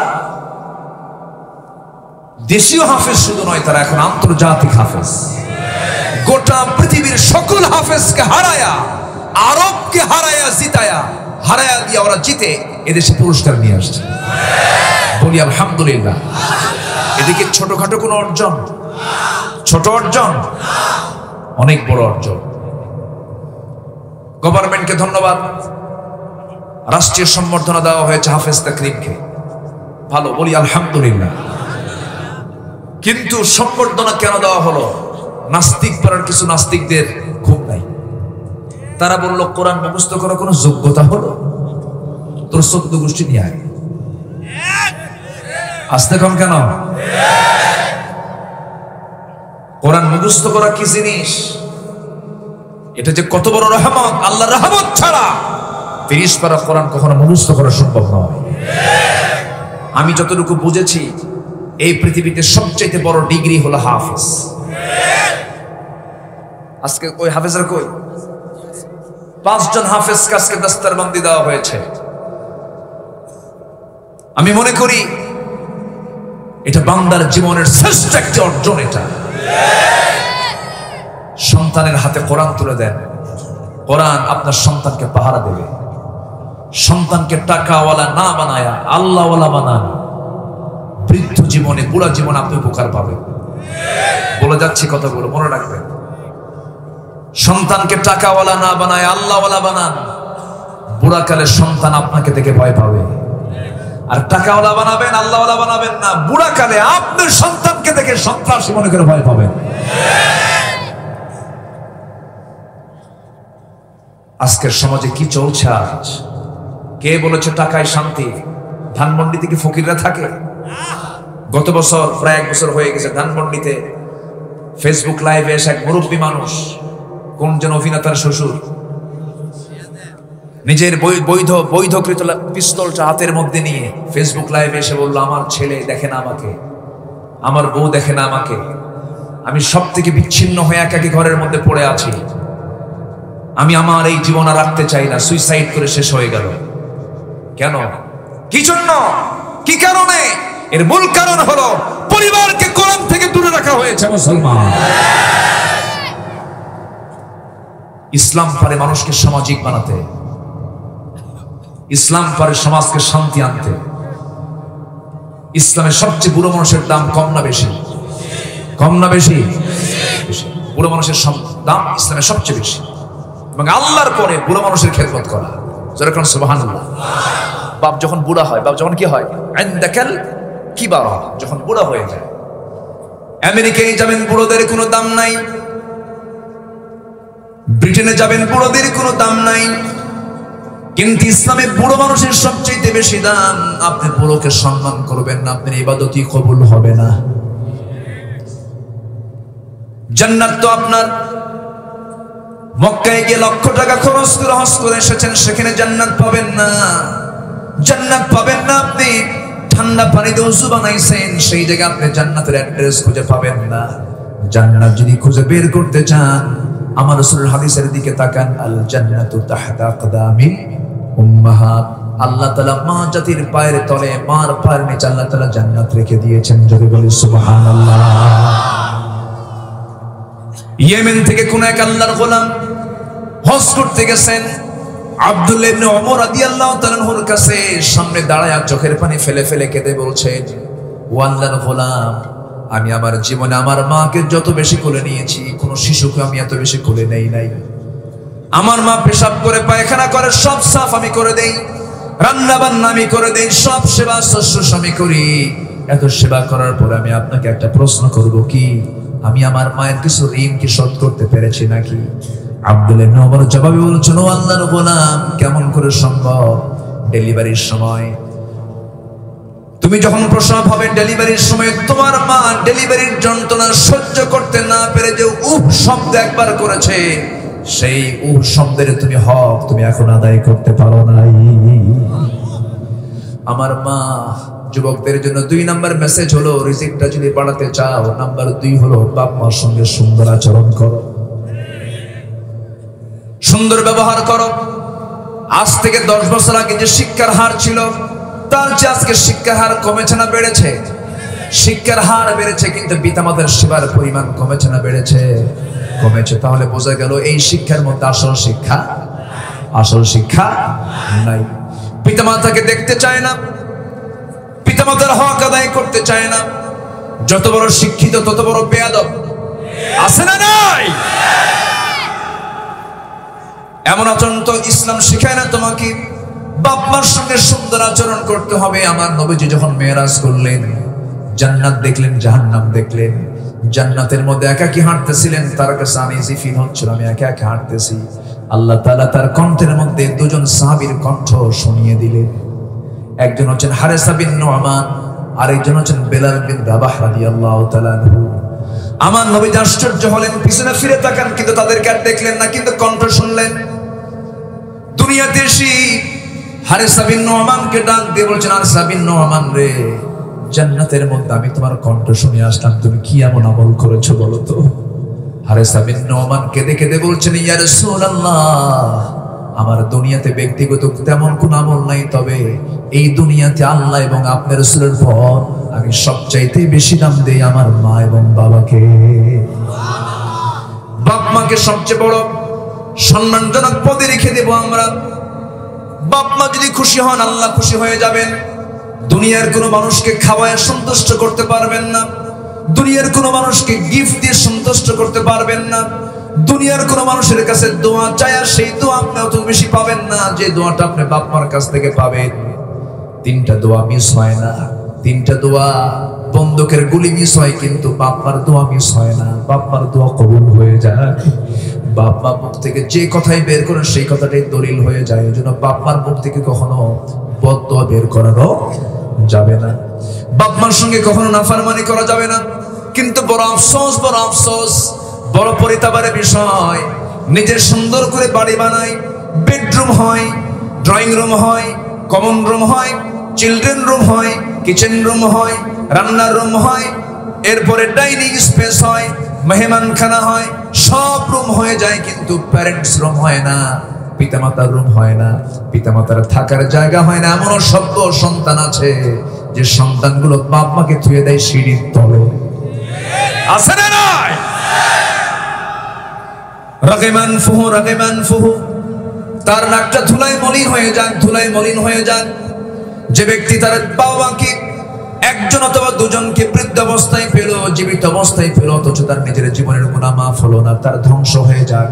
দেশীয় হাফেজ শুধু নয়, তারা এখন আন্তর্জাতিক হাফেজ। গোটা পৃথিবীর সকল হাফেজকে হারায়া, আরবকে হারায়া জিতায়া, হারায়া দিয়ে ওরা জিতে এদেশে পুরস্কার নিয়ে আসছে। বলি আলহামদুলিল্লাহ। এদিকে ছোটখাটো কোনো অর্জন? ছোট অর্জন, অনেক বড় অর্জন। গভর্নমেন্টকে ধন্যবাদ, রাষ্ট্রীয় সম্বর্ধনা দেওয়া হয়েছে হাফেজ তাকরিমকে, ভালো, বলি আলহামদুলিল্লাহ। কিন্তু সম্বর্ধনা কেন দেওয়া হলো? নাস্তিক পাড়ার কিছু নাস্তিকদের ঘুম নাই। তারা বলল, কোরআন মুখস্থ করার কোনো যোগ্যতা হলো? তোর 14 গোষ্ঠী নিয়ে আয়। আসতে কম কেন? কোরআন মুখস্থ করা কি জিনিস? এটা যে কত বড় রহমত! আল্লাহর রহমত ছাড়া 30 পারা কোরআন কখনো মুখস্থ করা সম্ভব নয়। আমি যতটুকু বুঝেছি, এই পৃথিবীতে সবচেয়ে বড় ডিগ্রি হলো হাফেজ। আজকে ওই হাফেজরা কই? 5 জন হাফেজকে আজকে দস্তারবন্দি দেওয়া হয়েছে। আমি মনে করি এটা বান্দার জীবনের শ্রেষ্ঠ একটি অর্জন। এটা সন্তানের হাতে কোরআন তুলে দেন, কোরআন আপনার সন্তানকে পাহারা দেবে। সন্তানকে টাকাওয়ালা না বানায়া আল্লাহওয়ালা বানান, বৃদ্ধ জীবনে, বুড়া জীবনে আপনি উপকার পাবেন। বলে যাচ্ছি কথাগুলো মনে রাখবেন। সন্তানকে টাকাওয়ালা না বানায় আল্লাহওয়ালা বানান, বুড়াকালে সন্তান আপনাকে দেখে ভয় পাবে। আর টাকাওয়ালা বানাবেন, আল্লাহওয়ালা বানাবেন না, বুড়াকালে আপনার সন্তানকে দেখে সন্ত্রাসী মনে করে ভয় পাবেন। আজকের সমাজে কি চলছে আজ? কে বলেছে টাকায় শান্তি? ধানমন্ডি থেকে ফকিররা থাকে। গত বছর, প্রায় 1 বছর হয়ে গেছে, ধানমন্ডিতে ফেসবুক লাইভে এসে এক মুরব্বী মানুষ, কোন যেন অভিনেতার শ্বশুর, নিজের বৈধকৃত পিস্তলটা হাতের মধ্যে নিয়ে ফেসবুক লাইভে এসে বলল, আমার ছেলে দেখে না আমাকে, আমার বউ দেখে না আমাকে, আমি সব থেকে বিচ্ছিন্ন হয়ে একাকী ঘরের মধ্যে পড়ে আছি, আমি আমার এই জীবন আর রাখতে চাই না, সুইসাইড করে শেষ হয়ে গেল। কেন? কি জন্য? কি কারণে? এর মূল কারণ হলো পরিবারকে কোরআন থেকে দূরে রাখা হয়েছে। মুসলমান, ইসলাম পারে মানুষকে সামাজিক বানাতে, ইসলাম পারে সমাজকে শান্তি আনতে। ইসলামের সবচেয়ে বুড়ো মানুষের দাম কম না বেশি? কম না বেশি? বুড়ো মানুষের দাম ইসলামের সবচেয়ে বেশি, এবং আল্লাহর পরে বুড়ো মানুষের খেদমত করা। যেরকম সুবহানাল্লাহ। বাপ যখন বুড়া হয়, বাপ যখন কি হয়? ইনদাকাল কিবার, যখন বুড়া হয়ে যায়। আমেরিকায় যাবেন, বুড়োদের কোনো দাম নাই। ব্রিটেনে যাবেন, বুড়োদের কোনো দাম নাই। কিন্তু ইসলামে বুড়ো মানুষের সবচেয়ে বেশি দাম। আপনি বুড়োকে সম্মান করবেন না, আপনার ইবাদতই কবুল হবে না। জান্নাত তো আপনার, মক্কায় গিয়ে লক্ষ টাকা খরচ করে হজ করে এসেছেন, সেখানে জান্নাত পাবেন না। জান্নাত পাবেন না। আপনি ঠান্ডা পানিতে ওযু বানাইছেন, সেই জায়গায় আপনি জান্নাতের অ্যাড্রেস খুঁজে পাবেন না। জান্নাত যদি খুঁজে বের করতে চান, আমার রাসূলের হাদিসের দিকে তাকান, আল জান্নাতু তাহতা আকদামিল উম্মাহাত। আল্লাহ তাআলা মা জাতির পায়ের তলে, মার পায়ের নিচে আল্লাহ তাআলা জান্নাত রেখে দিয়েছেন। জোরে বলি সুবহানাল্লাহ। ইয়েমেন থেকে কোন এক আল্লাহর গোলাম হজ করতে গেছেন। আব্দুল্লাহ ইবনে ওমর রাদিয়াল্লাহু তাআলা আনহুর কাছে সামনে দাঁড়ায় চোখের পানি ফেলে ফেলে কেঁদে বলছেন, ও আল্লাহর গোলাম, আমি আমার জীবনে আমার মাকে যত বেশি কোলে নিয়েছি, কোন শিশুকে আমি এত বেশি কোলে নেই নাই। আমার মা পেশাব করে, পায়খানা করে, সব সাফ আমি করে দেই, রান্না বান্না আমি করে দেই, সব সেবা শুশ্রূষা আমি করি। এত সেবা করার পর আমি আপনাকে একটা প্রশ্ন করব, কি আমি আমার মায়ের কিছু ঋণ কি শোধ করতে পেরেছি নাকি? আব্দুল্লাহ ইবনে ওমর জবাবে বলছেন, ও আল্লাহর গোলাম, কেমন করে সম্ভব? ডেলিভারির সময়, তুমি যখন প্রসব হবে, ডেলিভারির সময় তোমার মা ডেলিভারির যন্ত্রণা সহ্য করতে না পেরে যে উহ শব্দ একবার করেছে, সেই উহ শব্দের তুমি হক তুমি এখন আদায় করতে পারো নাই। আমার মা যুবকদের জন্য 2 নাম্বার মেসেজ হলো, রিজিকটা যদি বাড়াতে চাও, নাম্বার 2 হলো বাপ মার সঙ্গে সুন্দর আচরণ করো, সুন্দর ব্যবহার করো। আজ থেকে 10 বছর আগে যে শিক্ষার হার ছিল, তার চেয়ে আজকে শিক্ষার হার কমেছে না বেড়েছে? শিক্ষার হার বেড়েছে, কিন্তু পিতামাতার সেবার পরিমাণ কমেছে না বেড়েছে? কমেছে। তাহলে বোঝা গেল এই শিক্ষার মধ্যে আসল শিক্ষা নাই। পিতামাতাকে দেখতে চায় না, পিতামাতার হক আদায় করতে চায় না। যত বড় শিক্ষিত তত বড় বেয়াদব, আছে না নাই? এমন আচরণ তো ইসলাম শিখায় না তোমাকে। বাপ মার সঙ্গে সুন্দর আচরণ করতে হবে। আমার নবীজি যখন মেরাজ করলেন, জান্নাত দেখলেন, জাহান্নাম দেখলেন। জান্নাতের মধ্যে একাকী হাঁটতেছিলেন, তার কাছে আনইজি ফিল হচ্ছিল, আমি একা একা হাঁটতেছি। আল্লাহ তাআলা তার কণ্ঠের মধ্যে 2জন সাহাবীর কণ্ঠ শুনিয়ে দিলেন। একজন হচ্ছেন হারেসা বিন নুআমান, আরেকজন হচ্ছেন বেলাল বিন রাবাহ রাদিয়াল্লাহু তাআলা আনহু। আমার নবী আশ্চর্য হলেন, পিছনে ফিরে তাকান, কিন্তু তাদেরকে আর দেখলেন না, কিন্তু কণ্ঠ শুনলেন। দুনিয়াতে এসে হারেসা বিন নুআমানকে ডাক দিয়ে বলছেন, হারেসা বিন নুআমান রে, জান্নাতের মধ্যে আমি তোমার কণ্ঠ শুনে আসলাম, তুমি কি এমন আমল করেছো বলো তো? হারেসা বিন নুআমান কেঁদে কেঁদে বলছেন, ইয়া রাসূলুল্লাহ, আমার দুনিয়াতে ব্যক্তিগত তেমন কোন আমল নাই, তবে এই দুনিয়াতে আল্লাহ এবং আপনার রাসূলের পর আমি সবচাইতে বেশি দাম দেই আমার মা এবং বাবাকে। বাপ মাকে সবচেয়ে বড় সম্মানজনক পদে রেখে দেব আমরা। বাপ মা যদি খুশি হন, আল্লাহ খুশি হয়ে যাবেন। দুনিয়ার কোনো মানুষকে খাওয়ায় সন্তুষ্ট করতে পারবেন না, দুনিয়ার কোনো মানুষকে গিফট দিয়ে সন্তুষ্ট করতে পারবেন না, দুনিয়ার কোনো মানুষের কাছে দোয়া চায় সেই দোয়া আপনি অত বেশি পাবেন না যে দোয়াটা আপনি বাপ মার কাছ থেকে পাবেন। 3টা দোয়া মিস হয় না, 3টা দোয়া বন্দুকের গুলি মিস হয়, কিন্তু বাপ মার দোয়া মিস হয় না। বাপ মার দোয়া কবুল হয়ে যায়। বাপ মা মুখ থেকে যে কথাই বের করেন সেই কথাটাই দলিল হয়ে যায়। এই জন্য বাপ মার মুখ থেকে কখনো বদদোয়া বের করানো যাবে না। বাপ মার সঙ্গে কখনো নাফরমানি করা যাবে না। কিন্তু বড় আফসোস, বড় পরিতাপের বিষয়, নিজের সুন্দর করে বাড়ি বানাই, বেডরুম হয়, ড্রয়িং রুম হয়, কমন রুম হয়, চিলড্রেন রুম হয়, কিচেন রুম হয়, রান্নার রুম হয়, এরপরে ডাইনিং স্পেস হয়, মেহমানখানা হয়, সব রুম হয়ে যায়, কিন্তু প্যারেন্টস রুম হয় না, পিতামাতার রুম হয় না, পিতামাতার থাকার জায়গা হয় না। এমন সভ্য সন্তান আছে যে সন্তানগুলো বাপ মাকে থুয়ে দেয় সিঁড়ির তলে, আছে না নাই? রাগিমান ফুহু, তার নাকটা ধুলায় মলিন হয়ে যান। যে ব্যক্তি তার বাবাকে একজন অথবা দুজনকে বৃদ্ধ অবস্থায় পেল, জীবিত অবস্থায় পেল, অথচ তার নিজের জীবনের গুনাহ মাফ হলো না, তার ধ্বংস হয়ে যাক,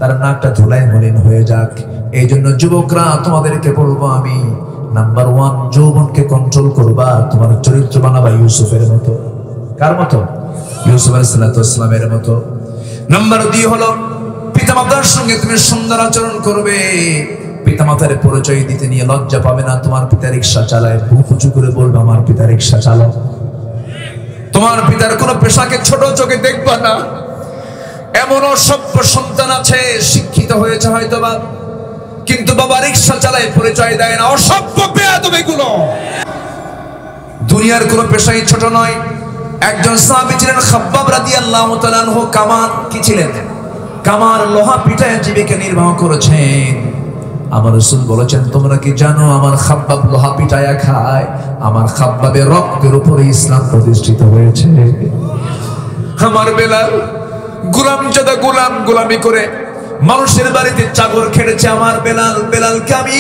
তার নাকটা ধুলায় মলিন হয়ে যাক। এই জন্য যুবকরা, তোমাদেরকে বলবো আমি, নাম্বার 1, যৌবনকে কন্ট্রোল করবা, তোমার চরিত্র বানাবা ইউসুফের মতো। কার মতো? ইউসুফ আলাইহিস সালামের মতো। নাম্বার 2 হলো পিতামাতার সঙ্গে তুমি সুন্দর আচরণ করবে। পিতামাতার পরিচয় দিতে নিয়ে লজ্জা পাবে না। তোমার পিতা রিকশা চালায়, বুক উঁচু করে বলবে আমার পিতা রিকশা চালায়। তোমার পিতার কোনো পেশাকে ছোট চোখে দেখবা না। এমন অসভ্য সন্তান আছে, শিক্ষিত হয়েছে হয়তোবা, কিন্তু বাবা রিকশা চালায়, পরিচয় দেয় না। অসভ্য বেয়াদব এগুলো। দুনিয়ার কোনো পেশাই ছোট নয়। একজন সাহাবী ছিলেন খাব্বাব রাদিয়াল্লাহু তাআলা আনহু। কামান কি ছিলেন? কামান, লোহা পিটায় জীবিকা নির্বাহ করেছেন। আমার রাসূল বলেছেন, তোমরা কি জানো আমার খাব্বাব লোহা পিটায়া খায়? আমার খাব্বাবের রক্তের উপরে ইসলাম প্রতিষ্ঠিত হয়েছে। আমার বেলাল গোলামজাদা, গোলামি করে মানুষের বাড়িতে চাকর খেটেছে। আমার বেলালকে আমি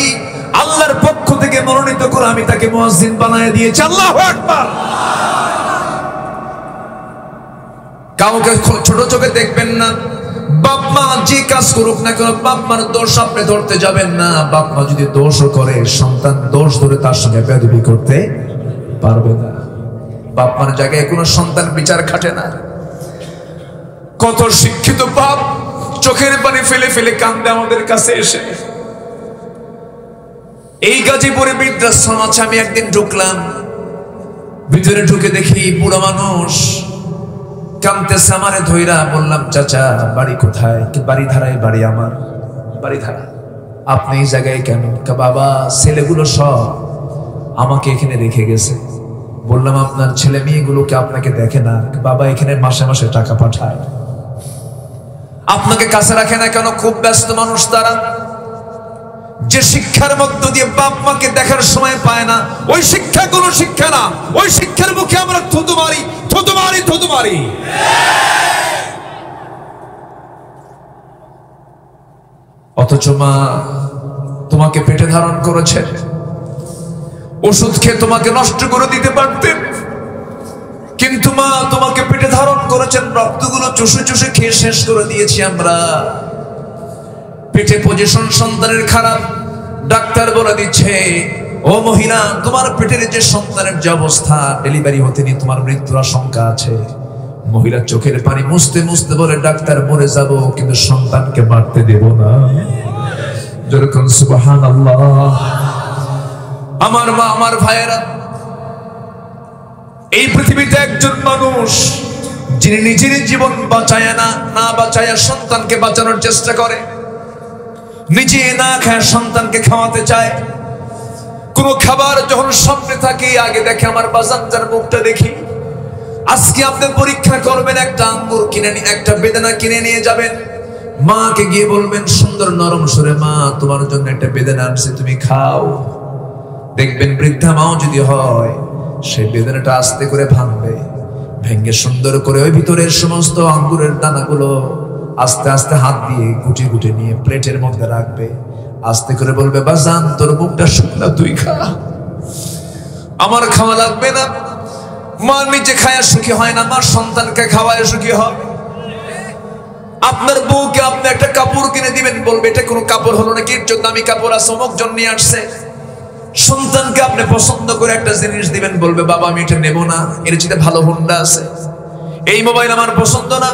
আল্লাহর পক্ষ থেকে মনোনীত করে আমি তাকে মুয়াজ্জিন বানায় দিয়েছি। আল্লাহু আকবার। কাউকে ছোট চোখে দেখবেন না। বাপ মা যে কাজ করুক না কেন, বাপ মার দোষ আপনি ধরতে যাবেন না। বাপ মা যদি দোষও করে, সন্তান দোষ ধরে তার সঙ্গে বেয়াদবি করতে পারবে না। বাপ মার জায়গায় কোনো সন্তান বিচার খাটে না। কত শিক্ষিত বাপ চোখের পানি ফেলে ফেলে কান্দে আমাদের কাছে এসে। এই গাজীপুরে বৃদ্ধাশ্রম আছে। আমি একদিন ঢুকলাম, ভিতরে ঢুকে দেখি বুড়া মানুষ কাঁদতেছে। আমারে ধইরা বললাম, চাচা বাড়ি কোথায়? বাড়ি ধারায় বাড়ি আমার। বাড়ি ধারা? আপনি এই জায়গায় কেন? বাবা ছেলেগুলো সব আমাকে এখানে রেখে গেছে। বললাম আপনার ছেলে মেয়েগুলোকে আপনাকে দেখে না? বাবা এখানে মাসে মাসে টাকা পাঠায়, আপনাকে কাছে রাখে না কেন? খুব ব্যস্ত মানুষ তারা। যে শিক্ষার মধ্য দিয়ে বাপ মাকে দেখার সময় পায় না, ওই শিক্ষা কোনো শিক্ষা না। ওই শিক্ষার মুখে আমরা থুতু মারি, থুতু মারি, থুতু মারি। অথচ মা তোমাকে পেটে ধারণ করেছে, ওষুধ খেয়ে তোমাকে নষ্ট করে দিতে পারতেন, কিন্তু মা তোমাকে পেটে ধারণ করেছেন, রক্তগুলো চুষে চুষে খেয়ে শেষ করে দিয়েছি আমরা। পেটে পজিশন সন্তানের খারাপ, ডাক্তার বলে দিচ্ছে ও মহিলা, তোমার পেটের যে সন্তানের যে অবস্থা, ডেলিভারি হতে নিয়ে তোমার মৃত্যুর আশঙ্কা আছে। মহিলা চোখের পানি মুছতে মুছতে বলে, ডাক্তার মরে যাব কিন্তু সন্তানকে মারতে দেব না। যেরকম সুবহানাল্লাহ। আমার মা, আমার ভাইয়েরা, এই পৃথিবীতে একজন মানুষ যিনি নিজের জীবন বাঁচায় না বাঁচায় সন্তানকে বাঁচানোর চেষ্টা করে, নিজে না খায় সন্তানকে খাওয়াতে চায়। কোন খাবার যখন সামনে থাকে আগে দেখে আমার বাজানজার মুখটা দেখি। আজকে আপনি পরীক্ষা করবেন, একটা আঙ্গুর কিনে একটা বেদানা কিনে নিয়ে যাবেন, মাকে গিয়ে বলবেন সুন্দর নরম সুরে, মা তোমার জন্য একটা বেদানা আনছি, তুমি খাও। দেখবেন বৃদ্ধা মাও যদি হয়, সেই বেদানাটা আস্তে করে ভাঙবে, ভেঙে সুন্দর করে ওই ভিতরের সমস্ত আঙ্গুরের দানাগুলো আস্তে আস্তে হাত দিয়ে গুটি গুটি নিয়ে প্লেটের মধ্যে রাখবে। আস্তে করে বলবে, বাজান তোর মুখটা শুকনা, তুই খা, আমার খাওয়া লাগবে না। মা নিজে খায়া সুখী হয় না, মা সন্তানকে খাওয়ায় সুখী হয়। আপনার বউকে আপনি একটা কাপড় কিনে দিবেন, বলবে এটা কোনো কাপড় হলো নাকি, এর জন্য আমি কাপড় আছে, অমুক জন নিয়ে আসছে। সন্তানকে আপনি পছন্দ করে একটা জিনিস দিবেন, বলবে বাবা আমি এটা নেব না, এর চেয়ে ভালো হোন্ডা আছে, এই মোবাইল আমার পছন্দ না।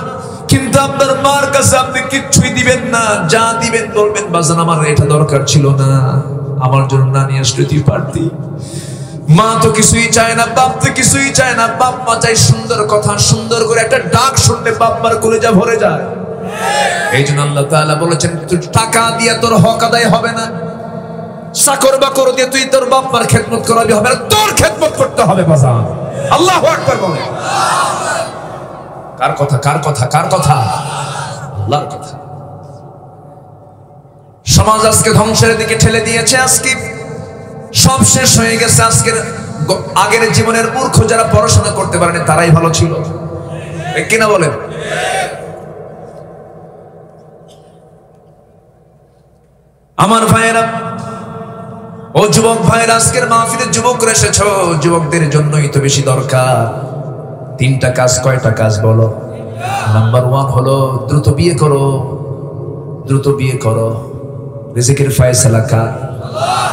কিন্তু আপনার মার কাছে আপনি কিচ্ছুই দিবেন না, যা দিবেন বলবেন, বাজান আমার এটা দরকার ছিল না, আমার জন্য না নিয়ে আসলে তুই পারতি। মা তো কিছুই চায় না, বাপ তো কিছুই চায় না। বাপ মা চাই সুন্দর কথা, সুন্দর করে একটা ডাক শুনলে বাপ মার কলিজা ভরে যায়। এই জন্য আল্লাহ তাআলা বলেছেন, তুই টাকা দিয়ে তোর হক আদায় হবে না, চাকর বাকর দিয়ে তুই তোর বাপ মার খেদমত করাবি হবে না, তোর খেদমত করতে হবে বাজান। আল্লাহু আকবার বলে। কার কথা, কার কথা, কার কথা? আল্লাহর কথা। সমাজ আজকে ধ্বংসের দিকে ঠেলে দিয়েছে, আজকে সব শেষ হয়ে গেছে। আজকের আগের জীবনের মূর্খ যারা পড়াশোনা করতে পারেনি তারাই ভালো ছিল, কিনা বলেন? আমার ভাইয়েরা, ও যুবক ভাইয়েরা, আজকের মাহফিলে যুবকরা এসেছো, যুবকদের জন্যই তো বেশি দরকার। তিনটা কাজ, কয়টা কাজ বলো? নাম্বার 1 হলো দ্রুত বিয়ে করো, দ্রুত বিয়ে করো। রিজিকের ফয়সালা কার?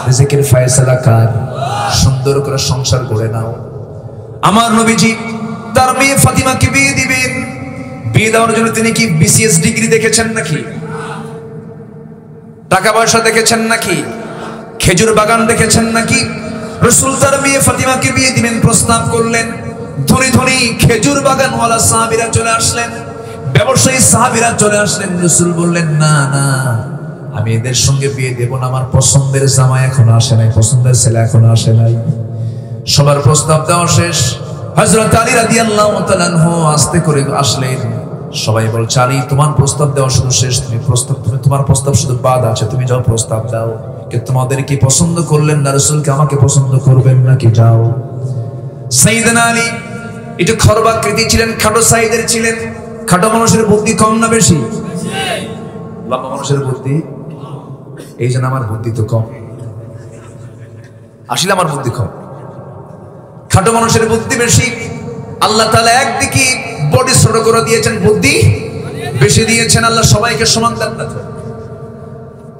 রিজিকের ফয়সালা কার? সুন্দর করে সংসার গড়ে নাও। আমার নবীজি তার মেয়ে ফাতিমাকে বিয়ে দিবেন, বিয়ে দেওয়ার জন্য তিনি কি বিসিএস ডিগ্রি দেখেছেন নাকি? টাকা পয়সা দেখেছেন নাকি? খেজুর বাগান দেখেছেন নাকি? রাসূল তার মেয়ে ফাতিমাকে বিয়ে দিবেন, প্রস্তাব করলেন। ধনী ধনী খেজুর বাগানওয়ালা সাহাবীরা চলে আসলেন, ব্যবসায়ী সাহাবীরা চলে আসলেন। রাসূল বললেন, না না, আমি এদের সঙ্গে বিয়ে দেব না, আমার পছন্দের জামাই এখনো আসে নাই, পছন্দের ছেলে এখনো আসে নাই। সবার প্রস্তাব দেওয়া শেষ। হযরত আলী রাদিয়াল্লাহু তাআলা আনহু আস্তে করে আসলেন। সবাই বলছে, আলী তোমার প্রস্তাব দেওয়া শুধু শেষ, তোমার প্রস্তাব শুধু বাদ আছে, তুমি যাও প্রস্তাব দাও। কিন্তু তোমাদের কি পছন্দ করলেন না রাসূলকে আমাকে পছন্দ করবেন নাকি? যাও। সাইয়েদনা আলী একটু খরবাকৃতি ছিলেন, খাটো সাইজের ছিলেন। খাটো মানুষের বুদ্ধি কম না বেশি? লম্বা মানুষের বুদ্ধি, এই জন্য আমার বুদ্ধি তো কম, আসলে আমার বুদ্ধি কম। খাটো মানুষের বুদ্ধি বেশি। আল্লাহ তাআলা একদিকে বডি ছোট করে দিয়েছেন, বুদ্ধি বেশি দিয়েছেন। আল্লাহ সবাইকে সমান দেন না।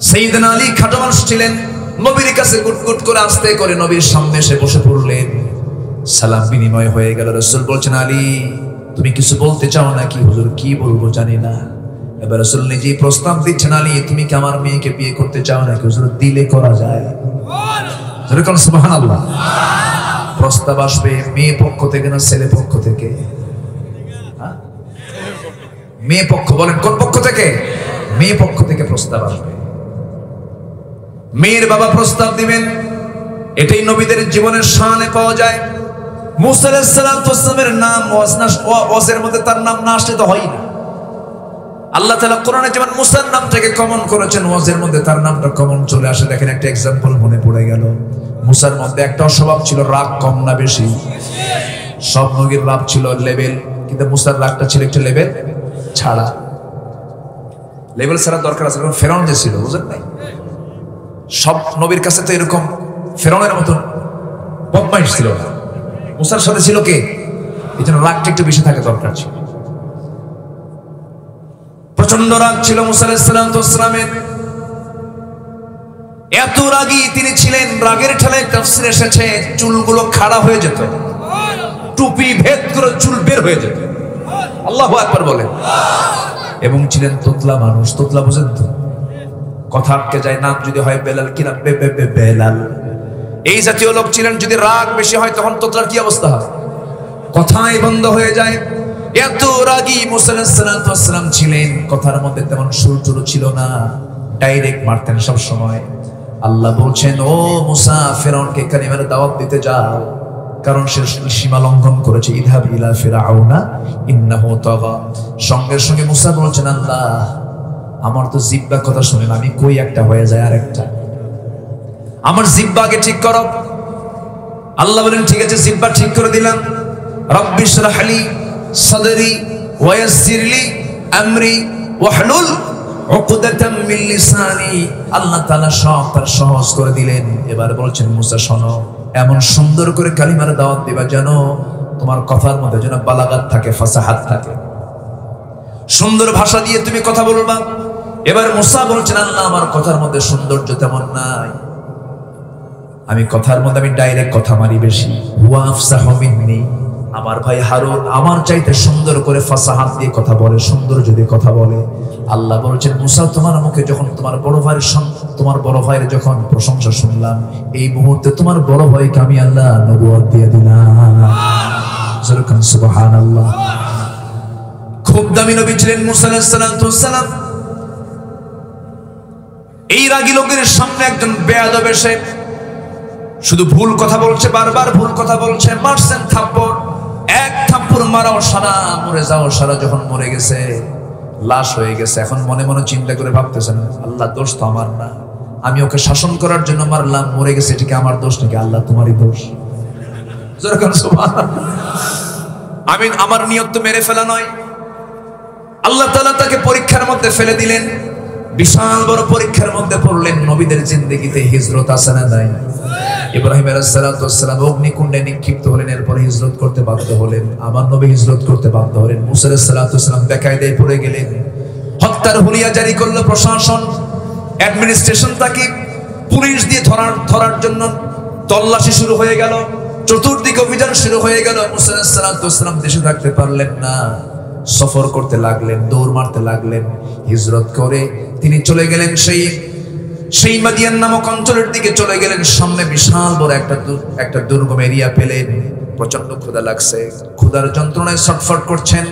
সাইয়েদনা আলী খাটো মানুষ ছিলেন, নবীর কাছে গুটগুট করে আস্তে করে নবীর সামনে এসে বসে পড়লেন। সালাম বিনিময় হয়ে গেল। রাসূল বলছেন, আলী তুমি কিছু বলতে চাও নাকি? হুজুর কি বলবো জানি না। এবার রাসূল নিজেই প্রস্তাব দিচ্ছেন, আলী তুমি কি আমার মেয়েকে বিয়ে করতে চাও নাকি? হুজুর দিলে করা যায়, যেরকম সুবহানাল্লাহ। প্রস্তাব আসবে মেয়ে পক্ষ থেকে না ছেলে পক্ষ থেকে? মেয়ে পক্ষ। বলেন কোন পক্ষ থেকে? মেয়ে পক্ষ থেকে প্রস্তাব আসবে। মেয়ের বাবা প্রস্তাব দিবেন। এটাই নবীদের জীবনের শানে পাওয়া যায়। মুসা আলাইহিস সালামের নাম ওয়াজের মধ্যে তার নাম না আসলে তো হয় না। আল্লাহ তাআলা কোরআনে যেমন মুসার নামটাকে কমন করেছেন, ওয়াজের মধ্যে তার নামটা কমন চলে আসে। দেখেন একটা এক্সাম্পল মনে পড়ে গেল। মুসার মধ্যে একটা স্বভাব ছিল, রাগ কম না বেশি? সব নবীর রাগ ছিল লেভেল, কিন্তু মুসার রাগটা ছিল একটা লেভেল ছাড়া। লেভেল ছাড়া দরকার আছে। ফেরাউন যে ছিল, বুঝলেন নাই? সব নবীর কাছে তো এরকম ফেরাউনের মতন বদমাইশ ছিল না। মুসার সাথে ছিল কে? এই জন্য রাগটা একটু বেশি থাকা দরকার ছিল। প্রচন্ড রাগ ছিল মুসা আলাইহিস সালামের। এত রাগী তিনি ছিলেন, রাগের ঠেলায় তাফসীরে এসেছে চুলগুলো খাড়া হয়ে যেত, টুপি ভেদ করে চুল বের হয়ে যেত। আল্লাহু আকবার বলেন। এবং ছিলেন তোতলা মানুষ। তোতলা বুঝেন তো? কথা আটকে যায়। নাম যদি হয় বেলাল, কি নাম? বেলাল। এই জাতীয় লোক ছিলেন। যদি রাগ বেশি হয় তখন তোতলার কি অবস্থা হয়? কথাই বন্ধ হয়ে যায়। এত রাগী মুসা আলাইহিস সালাম ছিলেন। কথার মধ্যে তেমন সুর ছিল না, ডাইরেক্ট মারতেন সব সময়। আল্লাহ বলছেন, ও মুসা, ফিরআউনকে কালিমার দাওয়াত দিতে যাও, কারণ সে সীমা লঙ্ঘন করেছে। ইযহাব ইলা ফিরআউনা ইন্নাহু তাগা। সঙ্গে সঙ্গে মুসা বলছেন, আল্লাহ আমার তো জিহ্বা কথা শুনেন, আমি কই একটা হয়ে যায় আরেকটা, আমার জিহ্বাকে ঠিক করো। আল্লাহ বলেন, ঠিক আছে, জিহ্বা ঠিক করে দিলাম। রব্বি ইশরাহ লি সাদরি ওয়া ইয়াসসির লি আমরি ওয়াহলুল উকদাতাম মিন লিসানি। আল্লাহ তাআলা সব তার সহজ করে দিলেন। এবার বলছেন, মুসা শোনো, এমন সুন্দর করে কালিমার দাওয়াত দিবা যেন তোমার কথার মধ্যে যেন বালাগাত থাকে, ফাসাহাত থাকে, সুন্দর ভাষা দিয়ে তুমি কথা বলবা। এবার মুসা বলছেন, আল্লাহ আমার কথার মধ্যে সৌন্দর্য তেমন নাই, আমি কথার মধ্যে আমি ডাইরেক্ট কথা মারি বেশি। হুয়া আফসাহু মিন্নি, আমার ভাই হারুন আমার চাইতে সুন্দর করে ফাসাহাত দিয়ে কথা বলে, সুন্দর যদি কথা বলে। আল্লাহ বলছেন, মুসা তোমার মুখে যখন তোমার বড় ভাইয়ের যখন প্রশংসা শুনলাম, এই মুহূর্তে তোমার বড় ভাইকে আমি আল্লাহ নবুয়ত দিয়ে দিলাম। সুবহানাল্লাহ। খুব দামি নবী ছিলেন মুসা আলাইহিস সালাম। এই রাগী লোকের সামনে একজন বেয়াদব এসে শুধু ভুল কথা বলছে, বারবার ভুল কথা বলছে, মারছেন থাপ্পড়। এক থাপ্পড় মারাও সারা, মরে যাও সারা। যখন মরে গেছে, লাশ হয়ে গেছে, এখন মনে মনে চিন্তা করে ভাবতেছেন, আল্লাহ দোষ তো আমার না, আমি ওকে শাসন করার জন্য মারলাম, মরে গেছে, এটাকে আমার দোষ নাকি? আল্লাহ তোমারই দোষ। আমি আমার নিয়ত তো মেরে ফেলা নয়। আল্লাহ তাআলা তাকে পরীক্ষার মধ্যে ফেলে দিলেন, বিশাল বড় পরীক্ষার মধ্যে পড়লেন। নবীদের জিন্দেগিতে হিজরত আছে না নাই? ইব্রাহিম আলাইহিস সালাম অগ্নিকুণ্ডে নিক্ষিপ্ত হলেন, এরপর হিজরত করতে বাধ্য হলেন। আমার নবী হিজরত করতে বাধ্য হলেন। মুসা আলাইহিস সালাম বেকায়দায় পড়ে গেলেন। হত্যার হুলিয়া জারি করলো প্রশাসন, অ্যাডমিনিস্ট্রেশন। তাকে পুলিশ দিয়ে ধরার জন্য তল্লাশি শুরু হয়ে গেল, চতুর্দিকে অভিযান শুরু হয়ে গেল। মুসা আলাইহিস সালাম দেশে থাকতে পারলেন না, সফর করতে লাগলেন, দৌড় মারতে লাগলেন। হিজরত করে তিনি চলে গেলেন সেই মাদিয়ান নামক অঞ্চলের দিকে চলে গেলেন। সামনে বিশাল বড় একটা দুর্গম এরিয়া পেলেন। প্রচন্ড ক্ষুধা লাগছে, ক্ষুধার যন্ত্রণায় ছটফট করছেন,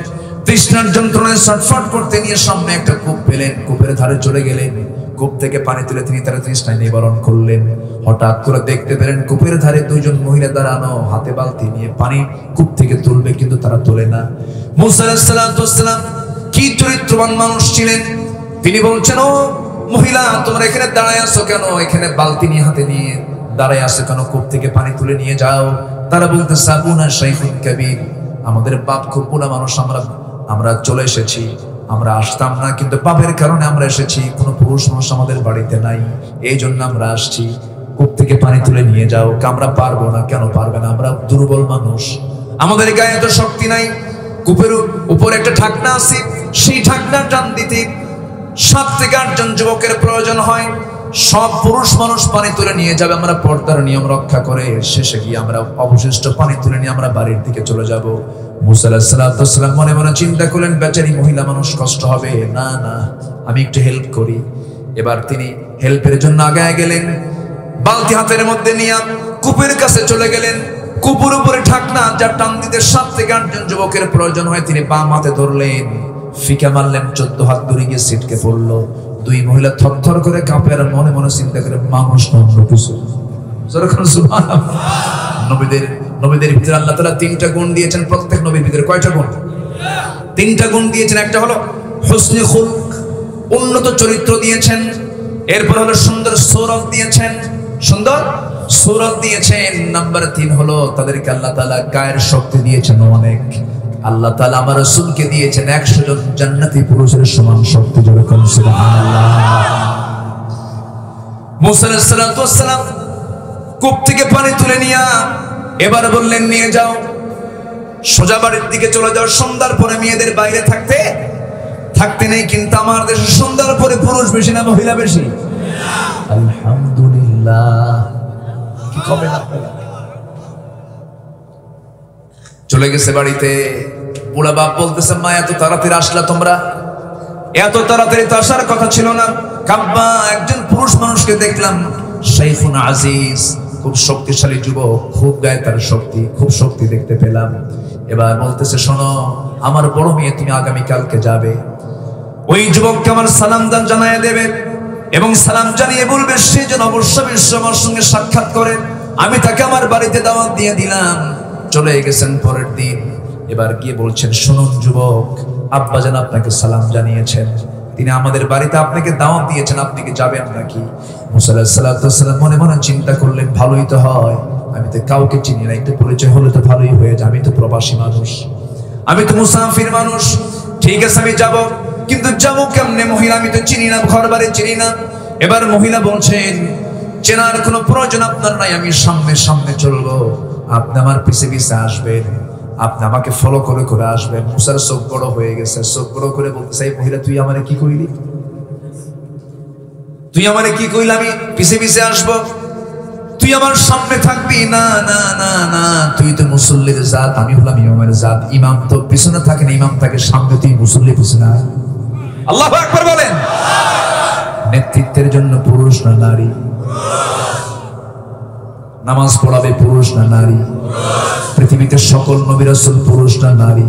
তৃষ্ণার যন্ত্রণায় ছটফট করতে নিয়ে সামনে একটা কূপ পেলেন। কূপের ধারে চলে গেলেন, কূপ থেকে পানি তুলে তিনি তার তৃষ্ণায় নিবারণ করলেন। হঠাৎ করে দেখতে পেলেন কূপের ধারে দুইজন মহিলা দাঁড়ানো, হাতে বালতি নিয়ে পানি কূপ থেকে তুলবে, কিন্তু তারা তোলে না। মুসা আলাইহিস সালাম কি চরিত্রবান মানুষ ছিলেন, তিনি বলছেন, ও মহিলা, তোমরা এখানে দাঁড়ায় আছো কেন? এখানে বালতি নিয়ে হাতে নিয়ে দাঁড়ায় আছো কেন? কূপ থেকে পানি তুলে নিয়ে যাও। তারা বলতেছে, আবুনা শাইখুন কাবীর, আমাদের বাপ খুব বুড়া মানুষ, আমরা চলে এসেছি, আমরা আসতাম না, কিন্তু পাপের কারণে আমরা এসেছি, কোনো পুরুষ মানুষ আমাদের বাড়িতে নাই, এই জন্য আমরা আসছি, কূপ থেকে পানি তুলে নিয়ে যাও। আমরা পারবো না। কেন পারবে না? আমরা দুর্বল মানুষ, আমাদের গায়ে এত শক্তি নাই। কূপের উপর একটা ঢাকনা আছে, সেই ঢাকনা টান দিতে 7 থেকে 8 জন যুবকের প্রয়োজন হয়। সব পুরুষ মানুষ পানি তুলে নিয়ে যাবে, আমরা পর্দার নিয়ম রক্ষা করে শেষে গিয়ে আমরা অবশিষ্ট পানি তুলে নিয়ে আমরা বাড়ির দিকে চলে যাব। মুসা আলাইহিস সালাম মনে মনে চিন্তা করলেন, বেচারি মহিলা মানুষ কষ্ট হবে, না না, আমি একটু হেল্প করি। এবার তিনি হেল্পের জন্য আগায় গেলেন, বালতি হাতের মধ্যে নিয়ে কূপের কাছে চলে গেলেন। কূপের উপরে ঢাকনা, যার টান দিতে 7 থেকে 8 জন যুবকের প্রয়োজন হয়, তিনি বাম হাতে ধরলেন, ফিকা মারলেন, 14 হাত দূরে গিয়ে ছিটকে পড়লো। দুই মহিলা থরথর করে কাঁপে, আর মনে মনে চিন্তা করে, মানুষ অন্য কিছু। সুবহানাল্লাহ। নবীদের ভিতরে আল্লাহ তাআলা তিনটা গুণ দিয়েছেন। প্রত্যেক নবীর ভিতরে কয়টা গুণ? তিনটা গুণ দিয়েছেন। একটা হলো হুসনে খুলক, উন্নত চরিত্র দিয়েছেন। এরপর হলো সুন্দর সূরত দিয়েছেন, সুন্দর সূরত দিয়েছেন। নাম্বার 3 হলো তাদেরকে আল্লাহ তাআলা গায়ের শক্তি দিয়েছেন অনেক। আল্লাহ তাআলা আমার রাসূলকে দিয়েছেন 100 জন জান্নাতি পুরুষের সমান শক্তি। যেরকম সুবহানাল্লাহ। মুসা আলাইহিস সালাতু ওয়াস সালাম কূপ থেকে পানি তুলে নিয়ে এবার বললেন নিয়ে যাও, সোজা বাড়ির দিকে চলে যাও। সন্ধ্যার পরে মেয়েদের বাইরে থাকতে নেই, কিন্তু আমার দেশে সন্ধ্যার পরে পুরুষ বেশি না মহিলা বেশি? আলহামদুলিল্লাহ। কি খবর আপনারা? চলে গেছে বাড়িতে। বুড়া বাপ বলতেছে, মা এত তাড়াতাড়ি আসলা তোমরা? এত তাড়াতাড়ি তো আসার কথা ছিল না। কাব্বা, একজন পুরুষ মানুষকে দেখলাম, শাইখুন আজিজ, খুব শক্তিশালী যুবক, খুব গায়ে তার শক্তি, খুব শক্তি দেখতে পেলাম। এবার বলতেছে, শোনো, আমার বড় মেয়ে তুমি আগামীকালকে যাবে, ওই যুবককে আমার সালাম জানিয়ে দেবে এবং সালাম জানিয়ে বলবে সে যেন অবশ্যই আমার সঙ্গে সাক্ষাৎ করে। আমি তাকে আমার বাড়িতে দাওয়াত দিয়ে দিলাম। চলে গেছেন পরের দিন। এবার গিয়ে বলছেন, শুনুন যুবক, আব্বা যেন আপনাকে সালাম জানিয়েছেন, তিনি আমাদের বাড়িতে আপনাকে দাওয়াত দিয়েছেন, আপনি কি যাবেন নাকি? মুসা আলাইহিস সালাম মনে মনে চিন্তা করলেন, ভালোই তো হয়, আমি তো কাউকে চিনি না, একটু পরিচয় হলে তো ভালোই হয়ে যায়। আমি তো প্রবাসী মানুষ, আমি তো মুসাফির মানুষ, ঠিক আছে আমি যাব, কিন্তু যাবো কেমনে? মহিলা আমি তো চিনি না, ঘর বাড়ি চিনি না। এবার মহিলা বলছেন, চেনার কোনো প্রয়োজন আপনার নাই, আমি সামনে সামনে চলবো, আপনি আমার পিছে পিছে আসবেন, আপনি আমাকে ফলো করে করে আসবেন। মুসার চোখ বড় হয়ে গেছে, চোখ বড় করে বলতেছে, এই মহিলা তুই আমারে কি কইলি? তুই আমারে কি কইলি আমি পিছে পিছে আসবো? তুই আমার সামনে থাকবি? না না না না, তুই তো মুসল্লির জাত, আমি হলাম ইমামের জাত। ইমাম তো পিছনে থাকে না, ইমাম থাকে সামনে, তুই মুসল্লি পিছনে। আল্লাহু আকবার বলেন। নেতৃত্বের জন্য পুরুষ না নারী? নামাজ পড়াবে পুরুষ না নারী? পৃথিবীতে সকল নবী রাসূল পুরুষ না নারী?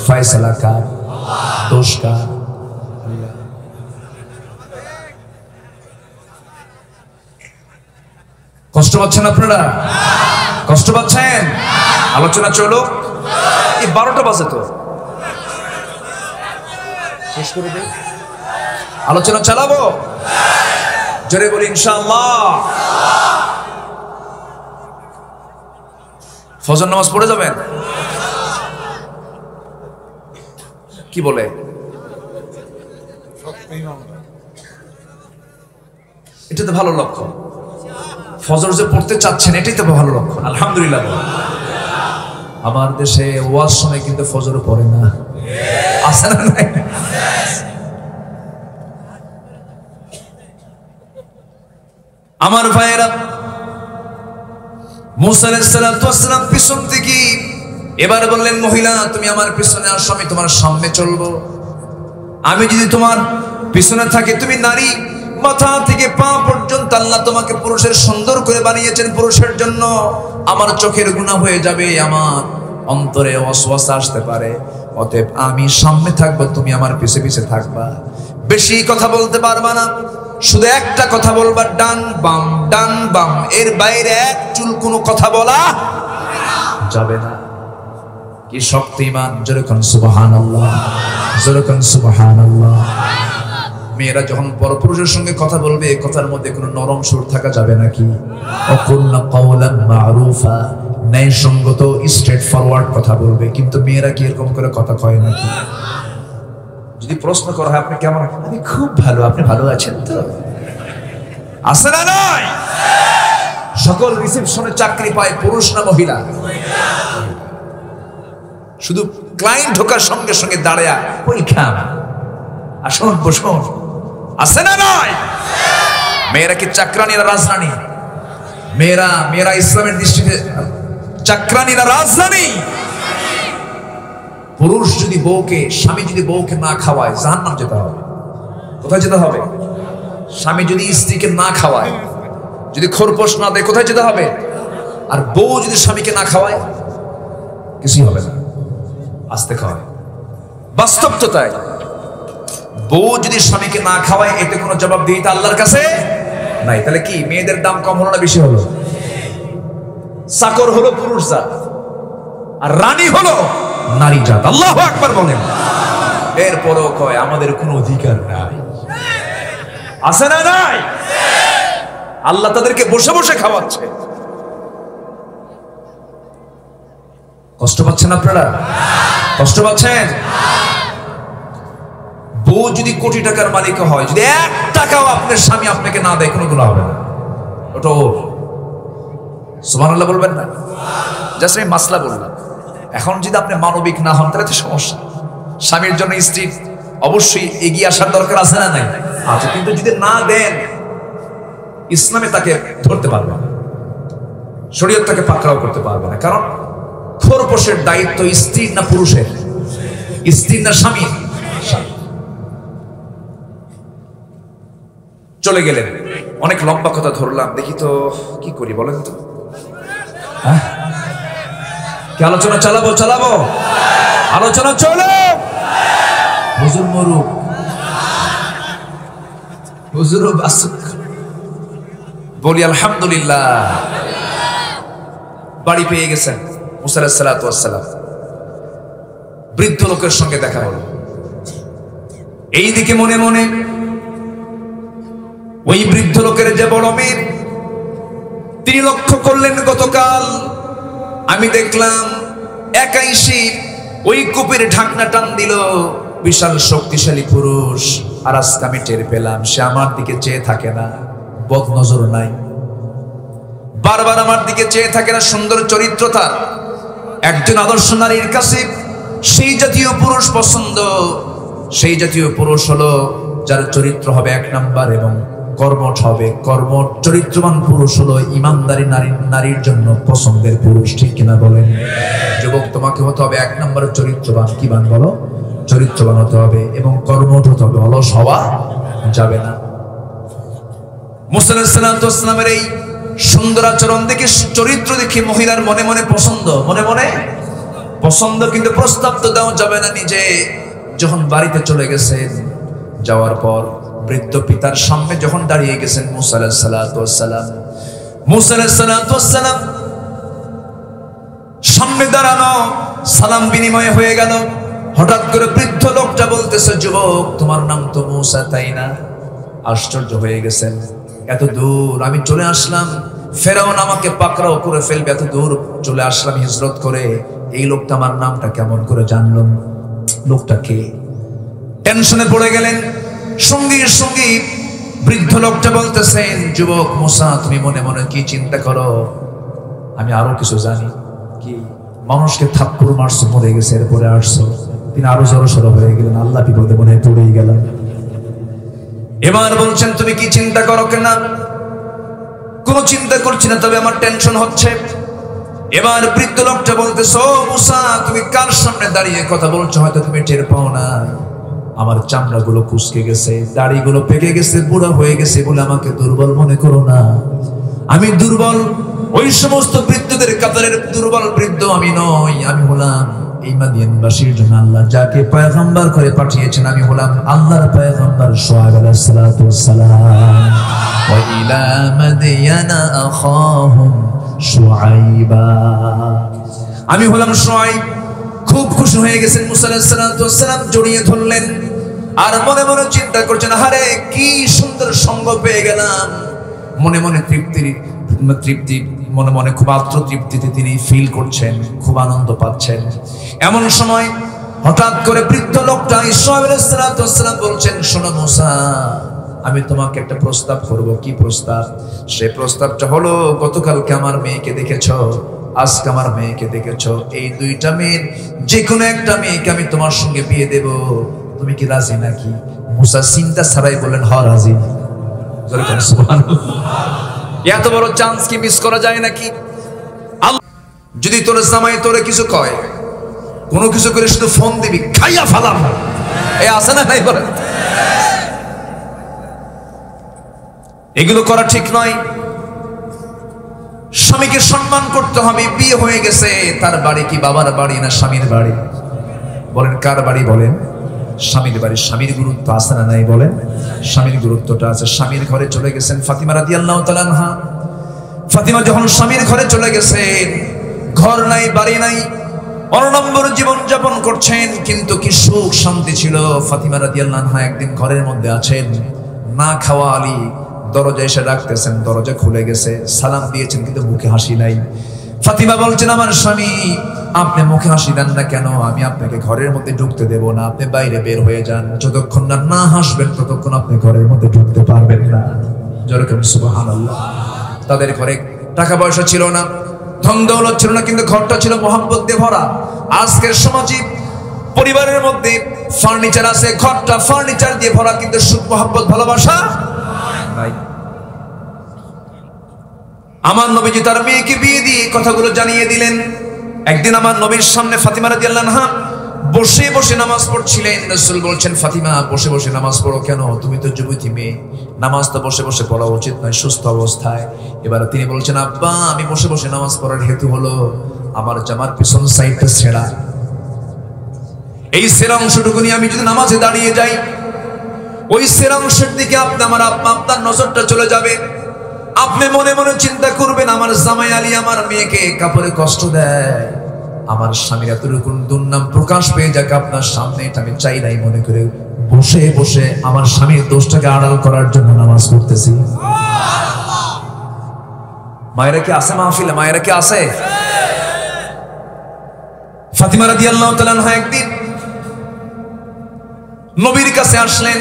ফয়সালা কার? দোষ কার? কষ্ট পাচ্ছেন আপনারা? কষ্ট পাচ্ছেন? আলোচনা চলো। এই 12টা বাজে তো, শেষ করে দেই, আলোচনা চালাবো। জোরে বলি ইনশাআল্লাহ। ফজর নামাজ পড়ে যাবেন? কি বলে? এটা তো ভালো লক্ষণ। ফজর যে পড়তে চাচ্ছেন এটাই তো ভালো লক্ষণ। আলহামদুলিল্লাহ। আমার দেশে ওয়াজ শুনে কিন্তু ফজর পড়ে না, আছে না? নাই? আমার ভাইয়েরা, মুসা আলাইহিস সালাম পিছন থেকে এবার বললেন, মহিলা তুমি আমার পিছনে আসো, আমি তোমার সামনে চলবো। আমি যদি তোমার পিছনে থাকি, তুমি নারী, মাথা থেকে পা পর্যন্ত আল্লাহ তোমাকে পুরুষের সুন্দর করে বানিয়েছেন পুরুষের জন্য। আমার চোখের গুনাহ হয়ে যাবে, আমার অন্তরে ওয়াসওয়াসা আসতে পারে, অতএব আমি সামনে থাকবো, তুমি আমার পিছে পিছে থাকবা। বেশি কথা বলতে পারবা না, শুধু একটা কথা বলবা, ডান বাম ডান বাম, এর বাইরে এক চুল কোনো কথা বলা যাবে না। কি শক্তিমান! যেরকম সুবহানাল্লাহ, যেরকম সুবহানাল্লাহ। মেয়েরা যখন পরপুরুষের সঙ্গে কথা বলবে, কথার মধ্যে কোনো নরম সুর থাকা যাবে নাকি? অকুল্লা কাওলান মারুফা, ন্যায়সঙ্গত স্ট্রেট ফরওয়ার্ড কথা বলবে। কিন্তু মেয়েরা কি এরকম করে কথা কয় নাকি? যদি প্রশ্ন করা হয়, আপনি কেমন? আমি খুব ভালো, আপনি ভালো আছেন তো? আছে না নাই? সকল রিসেপশনে চাকরি পায় পুরুষ না মহিলা? শুধু ক্লায়েন্ট ঢোকার সঙ্গে সঙ্গে দাঁড়ায় ওয়েলকাম, আসুন বসুন, আছে না নাই? মেয়েরা কি চাকরানি না রাজরানী? মেয়েরা ইসলামের দৃষ্টিতে চাকরানি না রাজরানী? পুরুষ যদি বউকে, স্বামী যদি বউকে না খাওয়ায়, জাহান্নাম যেতে হবে। কোথায় যেতে হবে? স্বামী যদি স্ত্রীকে না খাওয়ায়, যদি খোরপোশ না দেয়, কোথায় যেতে হবে? আর বউ যদি স্বামীকে না খাওয়ায়, কিছুই হবে না, আস্তে খাওয়ায়। বাস্তব তো তাই। বউ যদি স্বামীকে না খাওয়ায়, এতে কোনো জবাব দিতে আল্লাহর কাছে নাই। তাহলে কি মেয়েদের দাম কম হলো না বেশি হলো? চাকর হলো পুরুষ জাত, আর রানী হলো নারী জাত। আল্লাহু আকবার বলেন। এরপরও কয় আমাদের কোনো অধিকার নাই। আছে না নাই? আল্লাহ তাদেরকে বসে বসে খাওয়াচ্ছে। কষ্ট পাচ্ছেন আপনারা? কষ্ট পাচ্ছেন? বউ যদি কোটি টাকার মালিক হয়, যদি 1 টাকাও আপনার স্বামী আপনাকে না দেয়, কোনো গুনাহ হবে না, ওটা ওর। সুবহানাল্লাহ বলবেন না? জাস্ট আমি মাসলা বললাম। এখন যদি আপনি মানবিক না হন তাহলে তো সমস্যা। স্বামীর জন্য স্ত্রী অবশ্যই এগিয়ে আসার দরকার আছে না নাই? আচ্ছা, কিন্তু যদি না দেন, ইসলামে তাকে ধরতে পারবে না, শরীয়ত তাকে পাকড়াও করতে পারবে না। কারণ খোরপোশের দায়িত্ব স্ত্রীর না পুরুষের? স্ত্রীর না স্বামীর? চলে গেলেন। অনেক লম্বা কথা ধরলাম, দেখি তো কি করি বলেন তো। কি আলোচনা চালাবো? আলোচনা চলো। হুজুর মরুক, হুজুর বাসুক। বলি আলহামদুলিল্লাহ, বাড়ি পেয়ে গেছেন মুসা আলাইহিস সালাতু ওয়াস সালাম। বৃদ্ধ লোকের সঙ্গে দেখা হলো। এইদিকে মনে মনে ওই বৃদ্ধ লোকের যে বড় মেয়ে, তিনি লক্ষ্য করলেন গতকাল আমি দেখলাম একাই সে ওই কূপের ঢাকনা টান দিল, বিশাল শক্তিশালী পুরুষ। আর আজকে আমি টের পেলাম সে আমার দিকে চেয়ে থাকে না, বদনজর নাই, বারবার আমার দিকে চেয়ে থাকে না। সুন্দর চরিত্র তার। একজন আদর্শ নারীর কাছে সেই জাতীয় পুরুষ পছন্দ। সেই জাতীয় পুরুষ হলো যার চরিত্র হবে 1 নাম্বার এবং কর্মঠ হবে। কর্মঠ চরিত্রবান পুরুষ হলো ইমানদারি নারীর জন্য পছন্দের পুরুষ। ঠিক কিনা বলেন? যুবক, তোমাকে হতে হবে 1 নাম্বার চরিত্রবান। কি বান বলো? চরিত্রবান হতে হবে এবং কর্মঠ হতে হবে, অলস হওয়া যাবে না। মুসা আলাইহিস সালাতু ওয়াস সালামের এই সুন্দর আচরণ দেখে, চরিত্র দেখে মহিলার মনে মনে পছন্দ, মনে মনে পছন্দ। কিন্তু প্রস্তাব তো দেওয়া যাবে না নিজে। যখন বাড়িতে চলে গেছেন, যাওয়ার পর বৃদ্ধ পিতার সামনে যখন দাঁড়িয়ে গেছেন মুসা আলাইহিস সালাতু ওয়াস সালাম, মুসা আলাইহিস সালাতু ওয়াস সালাম সামনে দাঁড়ানো, সালাম বিনিময় হয়ে গেল। হঠাৎ করে বৃদ্ধ লোকটা বলতেছে, যুবক তোমার নাম তো মুসা, তাই না? আশ্চর্য হয়ে গেছেন। এত দূর আমি চলে আসলাম, ফেরাউন আমাকে পাকড়াও করে ফেলবে, এত দূর চলে আসলাম হিজরত করে, এই লোকটা আমার নামটা কেমন করে জানলো? লোকটা কে? টেনশনে পড়ে গেলেন। সঙ্গী সঙ্গী বৃদ্ধ লোকটা বলতেছেন, যুবক মুসা তুমি মনে মনে কি চিন্তা করো? আমি আরো কিছু জানি। কি? মানুষকে থাপ্পড় মারছো, মরে গেছে, এরপরে আসছো। তিনি আরো জড়সড় হয়ে গেলেন। আল্লাহ বিপদে মনে পড়েই গেলেন। এবার বলছেন, তুমি কি চিন্তা করো? কেন? কোনো চিন্তা করছি না, তবে আমার টেনশন হচ্ছে। এবার বৃদ্ধ লোকটা বলতেছে, ও মুসা তুমি কার সামনে দাঁড়িয়ে কথা বলছো? হয়তো তুমি টের পাও না, আমার চামড়াগুলো কুঁচকে গেছে, দাড়িগুলো পেকে গেছে, বুড়া হয়ে গেছে বলে আমাকে দুর্বল মনে করো না। আমি দুর্বল, ওই সমস্ত বৃদ্ধদের কাতারের দুর্বল বৃদ্ধ আমি নই। আমি হলাম এই মাদিয়ানবাসীর জন্য আল্লাহ যাকে পয়গম্বর করে পাঠিয়েছেন, আমি হলাম আল্লাহর পয়গম্বর শুআয়ব আলাইহিস সালাতু ওয়াস সালাম। ওয়া ইলা মাদিয়ানা আখাহুম শুআইবা। আমি হলাম শুআইব। খুব খুশি হয়ে গেছেন মুসা আলাইহিস সালাতু ওয়াস সালাম, জড়িয়ে ধরলেন। আর মনে মনে চিন্তা করছেন, আরে কি সুন্দর সঙ্গ পেয়ে গেলাম। মনে মনে তৃপ্তি মনে মনে খুব আত্মতৃপ্তিতে তিনি ফিল করছেন, খুব আনন্দ পাচ্ছেন। এমন সময় হঠাৎ করে বৃদ্ধ লোকটা শুআয়ব আলাইহিস সালাতু ওয়াস সালাম বলছেন, শোনো মুসা, আমি তোমাকে একটা প্রস্তাব করব। কি প্রস্তাব? সেই প্রস্তাবটা হলো, গতকালকে আমার মেয়েকে দেখেছো, আজকে আমার মেয়েকে দেখেছো, এই 2টা মেয়ের যে কোনো একটা মেয়েকে আমি তোমার সঙ্গে বিয়ে দেব। তুমি কি রাজি নাকি? মুসা চিন্তা ছাড়াই বললেন, হ রাজি। এত বড় চান্স কি মিস করা যায় নাকি? যদি তোর জামাই তোরে কিছু কয়, কোনো কিছু করে শুধু ফোন দিবি, খাইয়া ফালাম, এই আছে না নাই বলেন? এগুলো করা ঠিক নয়। স্বামীকে সম্মান করতে হবে। বিয়ে হয়ে গেছে, তার বাড়ি কি বাবার বাড়ি না স্বামীর বাড়ি? বলেন কার বাড়ি? বলেন স্বামীর বাড়ি। স্বামীর গুরুত্ব আছে না নাই? বলেন স্বামীর গুরুত্বটা আছে। স্বামীর ঘরে চলে গেছেন ফাতিমা রাদিয়াল্লাহু তাআলা আনহা। ফাতিমা যখন স্বামীর ঘরে চলে গেছেন, ঘর নাই বাড়ি নাই, অনড়ম্বর জীবন যাপন করছেন, কিন্তু কি সুখ শান্তি ছিল। ফাতিমা রাদিয়াল্লাহু আনহা একদিন ঘরের মধ্যে আছেন, না খাওয়া আলী দরজা এসে ডাকতেছেন, দরজা খুলে গেছে, সালাম দিয়েছেন কিন্তু মুখে হাসি নাই। ফাতিমা বলছেন, আমার স্বামী আপনি মুখে হাসি দেন না কেন? আমি আপনাকে ঘরের মধ্যে ঢুকতে দেব না, আপনি বাইরে বের হয়ে যান, যতক্ষণ না না হাসবেন ততক্ষণ আপনি ঘরের মধ্যে ঢুকতে পারবেন না। যেরকম সুবহানাল্লাহ। তাদের ঘরে টাকা পয়সা ছিল না, ধন দৌলত ছিল না, কিন্তু ঘরটা ছিল মোহাব্বত দিয়ে ভরা। আজকের সমাজে পরিবারের মধ্যে ফার্নিচার আছে, ঘরটা ফার্নিচার দিয়ে ভরা, কিন্তু সুখ মোহাব্বত ভালোবাসা নাই। আমার নবীজি তার মেয়েকে বিয়ে দিয়ে কথাগুলো জানিয়ে দিলেন। একদিন আমার নবীর সামনে ফাতিমা রাদিয়াল্লাহু আনহা বসে বসে নামাজ পড়ছিলেন। রাসূল বলছেন, ফাতিমা বসে বসে নামাজ পড়ো কেন? তুমি তো যুবতী মেয়ে, নামাজ তো বসে বসে পড়া উচিত নয় সুস্থ অবস্থায়। এবার তিনি বলছেন, আব্বা আমি বসে বসে নামাজ পড়ার হেতু হলো আমার জামার পিছন সাইডটা ছেঁড়া, এই ছেঁড়া অংশটুকু নিয়ে আমি যদি নামাজে দাঁড়িয়ে যাই, ওই ছেঁড়া অংশের দিকে আপনার নজরটা চলে যাবে। আপনি মনে মনে চিন্তা করবেন, আমার জামাই আলী আমার মেয়েকে কাপড়ে কষ্ট দেয়, আমার স্বামীর এতটুকু দুর্নাম প্রকাশ পেয়ে যাক আপনার সামনে, এটা আমি চাই নাই। মনে করে বসে বসে আমার স্বামীর দোষটাকে আড়াল করার জন্য নামাজ পড়তেছি। মায়েরা কি আছে মাহফিলে? মায়েরা কি আছে? ফাতিমা রাদিয়াল্লাহু তাআলা আনহা একদিন নবীর কাছে আসলেন।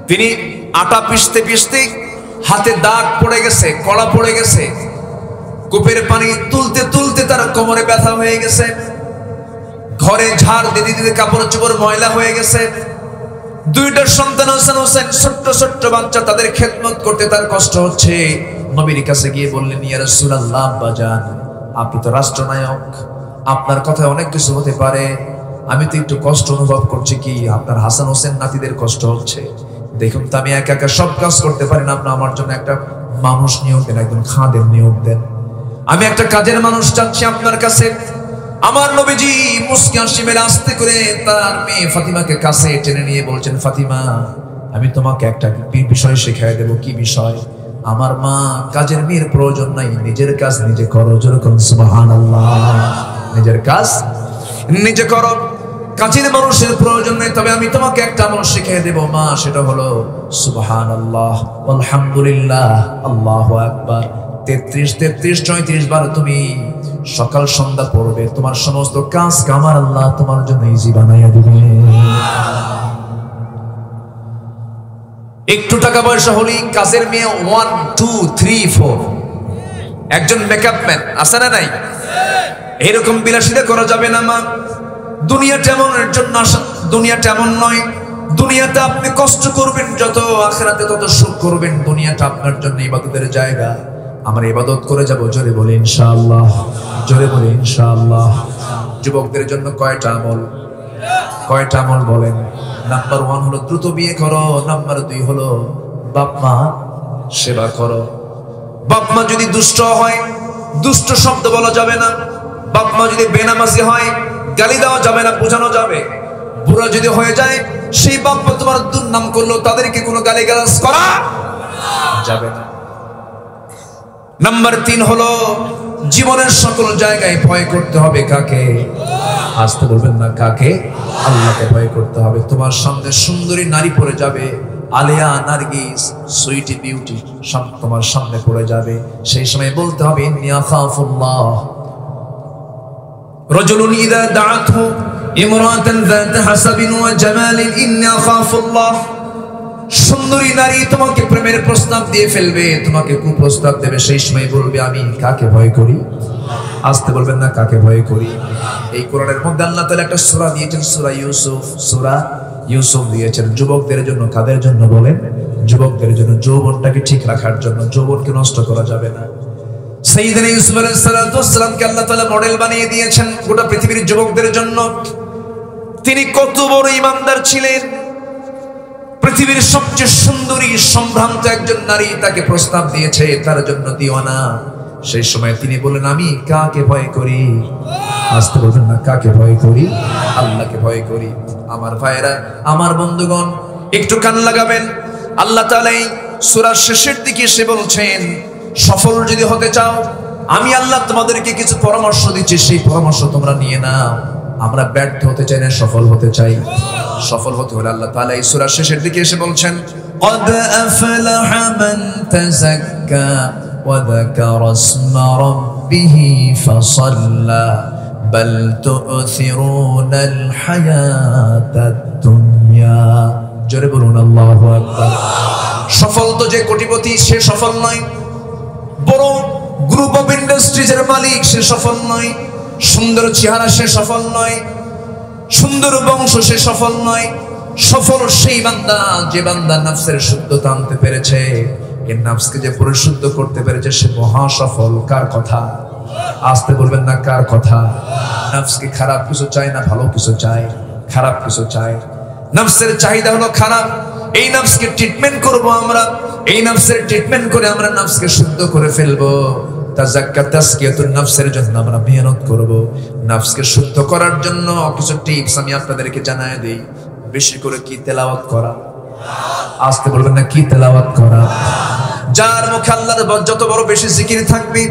তিনি আটা পিষতে পিষতে হাতে দাগ পড়ে গেছে, কড়া পড়ে গেছে, কূপের পানি তুলতে তুলতে তার কোমরে ব্যথা হয়ে গেছে, ঘরে ঝাড় দিতে দিতে কাপড় চোপড় ময়লা হয়ে গেছে। দুইটা সন্তান হোসেন হোসেন ছোট্ট ছোট্ট বাচ্চা, তাদের খেদমত করতে তার কষ্ট হচ্ছে। নবীর কাছে গিয়ে বললেন, ইয়া রাসূলুল্লাহ আব্বাজান, আপনি তো রাষ্ট্রনায়ক, আপনার কথায় অনেক কিছু হতে পারে, আমি তো একটু কষ্ট অনুভব করছি। কি আপনার হাসান হোসেন নাতিদের কষ্ট হচ্ছে? দেখুন তো আমি একা একা সব কাজ করতে পারি না, আপনি আমার জন্য একটা মানুষ নিয়োগ দেন, একজন খাদেম নিয়োগ দেন, আমি একটা কাজের মানুষ চাচ্ছি আপনার কাছে। আমার নবীজি মুস্কি হাসি মেরে আস্তে করে তার মেয়ে ফাতিমাকে কাছে টেনে নিয়ে বলছেন, ফাতিমা আমি তোমাকে একটা বিষয় শেখায় দেব। কি বিষয়? আমার মা কাজের মেয়ের প্রয়োজন নাই, নিজের কাজ নিজে করো। যেরকম সুবহানাল্লাহ। নিজের কাজ নিজে করো, কাজের মানুষের প্রয়োজন নেই। তবে আমি তোমাকে একটা আমল শিখিয়ে দেব মা, সেটা হলো সুবহানাল্লাহ, আলহামদুলিল্লাহ, আল্লাহু আকবার 33 34 বার তুমি সকাল সন্ধ্যা পড়বে। তোমার সমস্ত কাজ কামার আল্লাহ তোমার জন্য ইজি বানাইয়া দিবে। একটু টাকা পয়সা হলেই কাজের মেয়ে 1 2 3 4। একজন মেকআপ ম্যান আছে না নাই? এরকম বিলাসিতা করা যাবে না মা। দুনিয়াটা এমনের জন্য আসা, দুনিয়াটা এমন নয়। দুনিয়াতে আপনি কষ্ট করবেন যত, আখিরাতে তত সুখ করবেন। দুনিয়াটা আপনার জন্য ইবাদতের জায়গা। আমরা ইবাদত করে যাব। জোরে বলি ইনশাআল্লাহ, জোরে বলি ইনশাআল্লাহ। যুবকদের জন্য কয়টা আমল? কয়টা আমল বলেন? নাম্বার 1 হলো দ্রুত বিয়ে করো। নাম্বার 2 হলো বাপ মা সেবা করো। বাপ মা যদি দুষ্ট হয়, দুষ্ট শব্দ বলা যাবে না। বাপ মা যদি বেনামাজি হয়, গালি দেওয়া যাবে না, বোঝানো যাবে। বুড়া যদি হয়ে যায়, সেই বাপ মা তোমার দুর্নাম করলো, তাদেরকে কোনো গালিগালাজ করা যাবে না। নাম্বার 3 হলো জীবনের সকল জায়গায় ভয় করতে হবে কাকে? আসতে বলবেন না, কাকে? আল্লাহকে ভয় করতে হবে। তোমার সামনে সুন্দরী নারী পড়ে যাবে, আলিয়া, নারগিস, সুইটি, বিউটি সব তোমার সামনে পড়ে যাবে। সেই সময় বলতে হবে ইন্নী আখাফুল্লাহ। রাজুলুন ইযা দাআতহু ইমরাতান যাত হাসাবিন ওয়া জামালিন ইন্নী আখাফুল্লাহ। সুন্দরী নারী তোমাকে প্রেমের প্রস্তাব দিয়ে ফেলবে, তোমাকে কুপ্রস্তাব দেবে, সেই সময় বলবে আমি কাকে ভয় করি? আসতে বলবেন না, কাকে ভয় করি? এই কোরআনের মধ্যে আল্লাহ তাআলা একটা সূরা দিয়েছেন, সূরা ইউসুফ। সূরা ইউসুফ দিয়েছেন যুবকদের জন্য। কাদের জন্য বলেন? যুবকদের জন্য। যৌবনটাকে ঠিক রাখার জন্য, যৌবনকে নষ্ট করা যাবে না। সাইয়েদনা ইউসুফ আলাইহিস সালাতু ওয়াস সালামকে আল্লাহ তাআলা মডেল বানিয়ে দিয়েছেন গোটা পৃথিবীর যুবকদের জন্য। তিনি কত বড় ঈমানদার ছিলেন। পৃথিবীর সবচেয়ে সুন্দরী সম্ভ্রান্ত একজন নারী তাকে প্রস্তাব দিয়েছে, তার জন্য দিওয়ানা। সেই সময় তিনি বলেন আমি কাকে ভয় করি? আসতে বলবেন না, কাকে ভয় করি? আল্লাহকে ভয় করি। আমার ভাইরা, আমার বন্ধুগণ, একটু কান লাগাবেন। আল্লাহ তাআলা এই সূরার শেষের দিকে এসে বলছেন সফল যদি হতে চাও, আমি আল্লাহ তোমাদেরকে কিছু পরামর্শ দিচ্ছি, সেই পরামর্শ তোমরা নিয়ে নাও। আমরা ব্যর্থ হতে চাই না, সফল হতে চাই। সফল হতে হলে আল্লাহ তাআলা এই সূরার শেষের দিকে এসে বলছেন, قد أفلح من تزكى وذكر اسم ربه فصلى بل تؤثرون الحياة الدنيا। জোরে বলুন আল্লাহু আকবার। সফল তো যে কোটিপতি সে সফল নয়, বড় গ্রুপ অফ ইন্ডাস্ট্রিজের মালিক সে সফল নয়, সুন্দর চেহারা সে সফল নয়, সুন্দর বংশ সে সফল নয়। সফল সেই বান্দা যে বান্দা নফসের শুদ্ধতা আনতে পেরেছে, এই নফসকে যে পরিশুদ্ধ করতে পেরেছে, সে মহা সফল। কার কথা? আসতে বলবেন না, কার কথা? নফসকে খারাপ কিছু চায় না, ভালো কিছু চায়, খারাপ কিছু চায়। নফসের চাহিদা হলো খারাপ, এই নফসকে ট্রিটমেন্ট করব আমরা, এই নফসের ট্রিটমেন্ট করে আমরা নফসকে শুদ্ধ করে ফেলবো। তাযাক্কা তাসকিয়াতুন নফসের জন্য আমরা মেহনত করব। নফসকে শুদ্ধ করার জন্য কিছু টিপস আমি আপনাদেরকে জানায় দেই। বেশি করে কি তেলাওয়াত করা, আসতে বলবেন না, কি তেলাওয়াত করা। যার মুখে আল্লাহর যত বড় বেশি জিকির থাকবে,